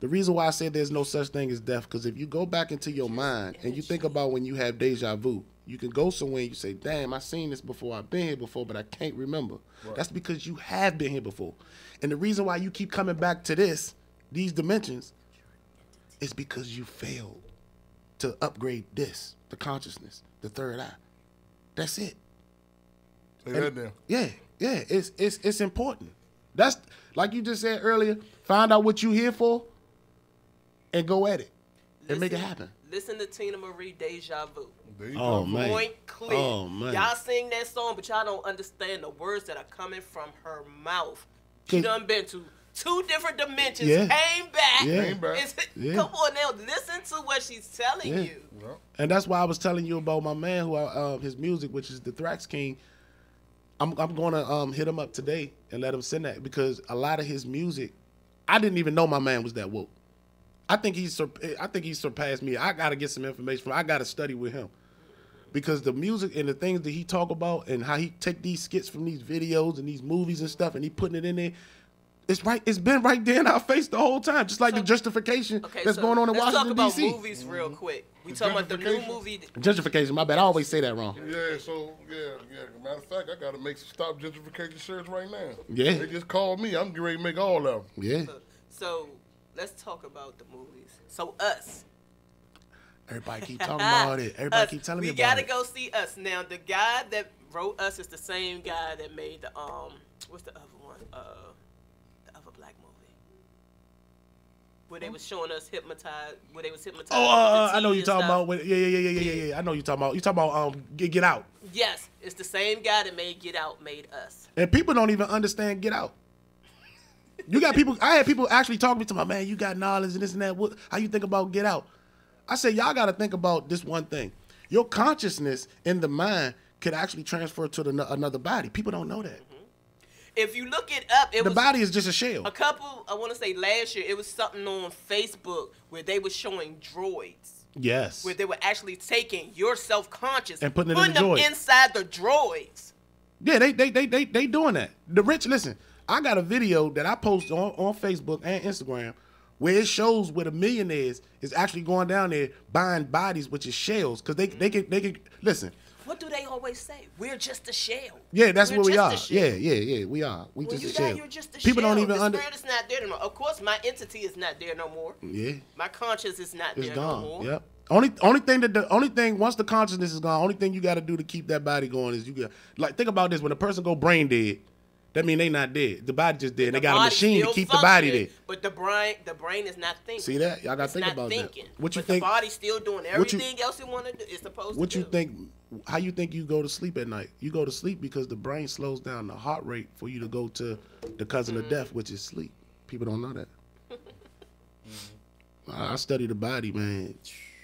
The reason why I say there's no such thing as death, because if you go back into your mind and you think about when you have deja vu, You can go somewhere and you say, damn, I seen this before. I've been here before, but I can't remember. Right. That's because you have been here before. And the reason why you keep coming back to these dimensions, is because you failed to upgrade this, the consciousness, the third eye. That's it. Say that then. Yeah, it's important. That's like you just said earlier. Find out what you here for, and go at it, and make it happen. Listen to Tina Marie, Deja Vu. Oh man. Point clear. Oh man. Y'all sing that song, but y'all don't understand the words that are coming from her mouth. She done been to 2 different dimensions, came back. Came back. Come on now, listen to what she's telling you. Well, And that's why I was telling you about my man who his music, which is the Thrax King. I'm gonna hit him up today and let him send that, because a lot of his music, I didn't even know my man was that woke. I think he surpassed me. I gotta get some information from him. I gotta study with him, because the music and the things that he talk about and how he take these skits from these videos and these movies and stuff and he putting it in there. It's been right there in our face the whole time, just like the justification that's going on in Washington, D.C. Let's talk about movies real quick. We talking about the new movie. Gentrification, my bad. I always say that wrong. yeah, so, matter of fact, I got to make some stop gentrification shirts right now. Yeah. They just called me. I'm getting ready to make all of them. Yeah. So let's talk about the movies. So Us. Everybody keep talking about it. Everybody keep telling me about it. We gotta go see Us. Now, the guy that wrote Us is the same guy that made the, what's the other one? The other black movie. Where they was showing us hypnotized, where they was hypnotized. I know you're talking about. Yeah. I know you're talking about. You talking about Get Out. Yes, it's the same guy that made Get Out, made Us. And people don't even understand Get Out. You got people. I had people actually talking to me, to my man. You got knowledge and this and that. How you think about Get Out? I say y'all got to think about this one thing. Your consciousness in the mind could actually transfer to another body. People don't know that. If you look it up, the body is just a shell. A couple, I want to say last year, it was something on Facebook where they were showing droids. Yes. Where they were actually taking your self-conscious and putting in the droid. Inside the droids. Yeah, they doing that. The rich, listen, I got a video that I post on Facebook and Instagram where it shows where the millionaires is actually going down there buying bodies, which is shells, because they can listen. What do they always say? We're just a shell. Yeah, that's what we are. Yeah, we are. We just a shell. You're just a People shell. don't even understand. The spirit is not there no more. Of course, my entity is not there no more. Yeah. My conscience is not it's there gone. no more. Yep. Only thing once the consciousness is gone, only thing you got to do to keep that body going is think about this: when a person go brain dead, that mean they not dead. The body just dead. And they got a machine to keep the body there. But the brain is not thinking. See that? Y'all got to think about thinking. That. What you but think? The body's still doing everything else it want to do. It's supposed to. What you think? How you think you go to sleep at night? You go to sleep because the brain slows down the heart rate for you to go to the cousin of death, which is sleep. People don't know that. I study the body, man.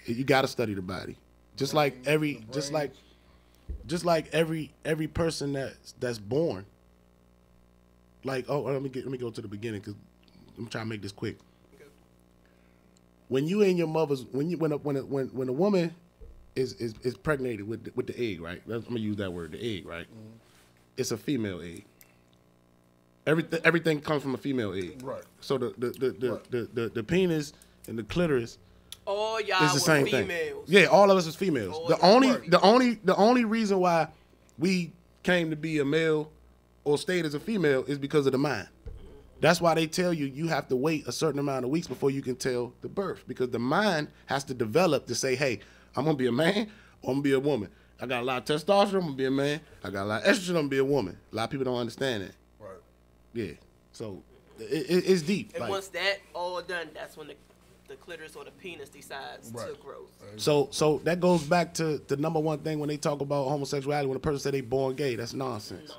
You got to study the body. Just like every person that's born. Like, let me go to the beginning, because I'm trying to make this quick. When you in your mother's, when a woman is pregnated with the egg, right? I'm gonna use that word, the egg, right? Mm-hmm. It's a female egg. Everything comes from a female egg. Right. So the penis and the clitoris. All y'all is the same females. Thing. Yeah, all of us is females. The only reason why we came to be a male or stayed as a female is because of the mind. That's why they tell you have to wait a certain amount of weeks before you can tell the birth, because the mind has to develop to say, hey, I'm going to be a man or I'm going to be a woman. I got a lot of testosterone, I'm going to be a man. I got a lot of estrogen, I'm going to be a woman. A lot of people don't understand that. Right. Yeah. So it's deep. And once that all done, that's when the clitoris or the penis decides to grow. So that goes back to the number one thing when they talk about homosexuality. When a person say they born gay, that's nonsense.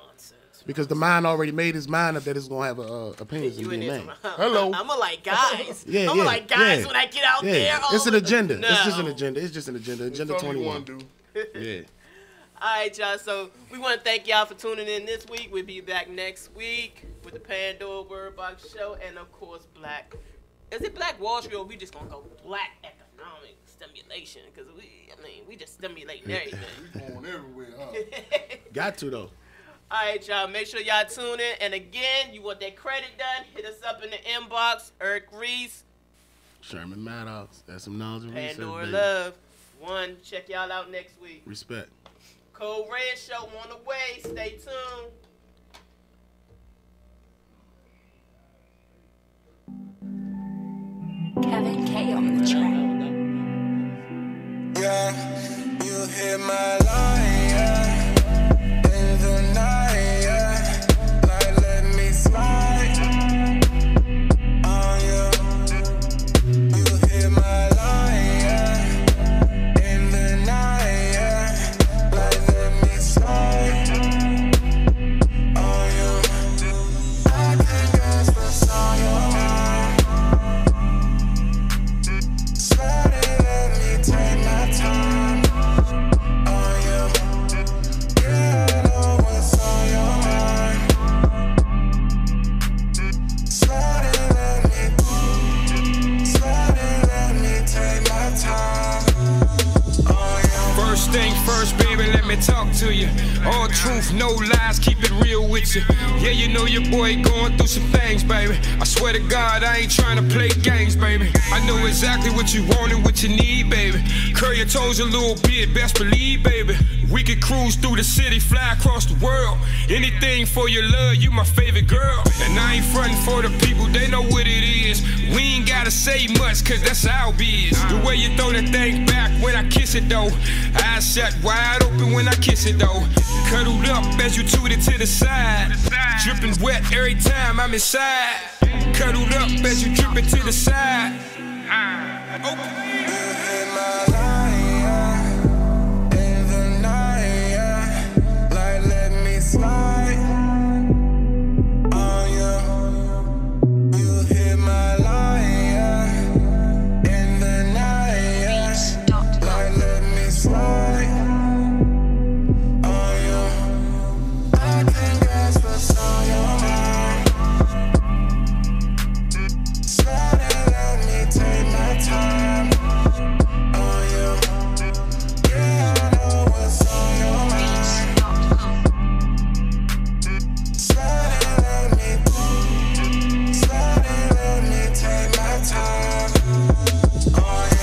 Because the mind already made his mind up that it's gonna have a penis and be a man. Hello. I'm like guys. I'm like guys when I get out there. It's an agenda. No. It's just an agenda. It's just an agenda. Agenda 21. Yeah. All right, y'all. So we want to thank y'all for tuning in this week. We'll be back next week with the Pandora Word Box Show, and of course, Black. Is it Black Wall Street, or we just gonna go Black Economic Stimulation? Because we just stimulating everything. We going everywhere, huh? Got to though. All right, y'all. Make sure y'all tune in. And again, you want that credit done? Hit us up in the inbox. Eric Reese. Sherman Maddox. That's some knowledge and research. Pandora Love. One, check y'all out next week. Respect. Code Red Show on the way. Stay tuned. Kevin K on the track. Yeah, you hit my line, yeah. In the night, yeah. Like let me slide on you. You hit my line, yeah. In the night, yeah. Like let me slide on you. I can guess what's on your mind. Slide it, let me take my time on you. Yeah, I know what's on your mind. Slide it, let me take my time on you. First thing first, baby, let me talk to you. All truth, no lies, keep it real with you. Yeah, you know your boy going through some things, baby. I swear to God, I ain't trying to play games, baby. I know exactly what you want and what you need, baby. Curl your toes a little bit, best believe, baby. We could cruise through the city, fly across the world. Anything for your love, you my favorite girl. And I ain't frontin' for the people, they know what it is. We ain't gotta say much, cause that's our biz. The way you throw that thing back when I kiss it, though. Eyes shut wide open when I kiss it, though. Cuddled up as you toot it to the side. Dripping wet every time I'm inside. Cuddled up as you drip it to the side. Okay. Slide on you. You hit my line, yeah. In the night, yeah. Like let me slide on you. I can guess what's on your mind. Slide it, let me take my time on you. Yeah, I know what's on your mind.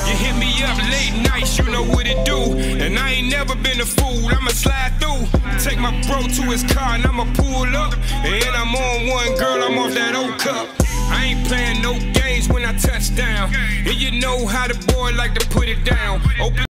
You hit me up late nights, you know what it do. And I ain't never been a fool, I'ma slide through. Take my bro to his car and I'ma pull up. And I'm on one, girl, I'm off that old cup. I ain't playing no games when I touch down. And you know how the boy like to put it down. Open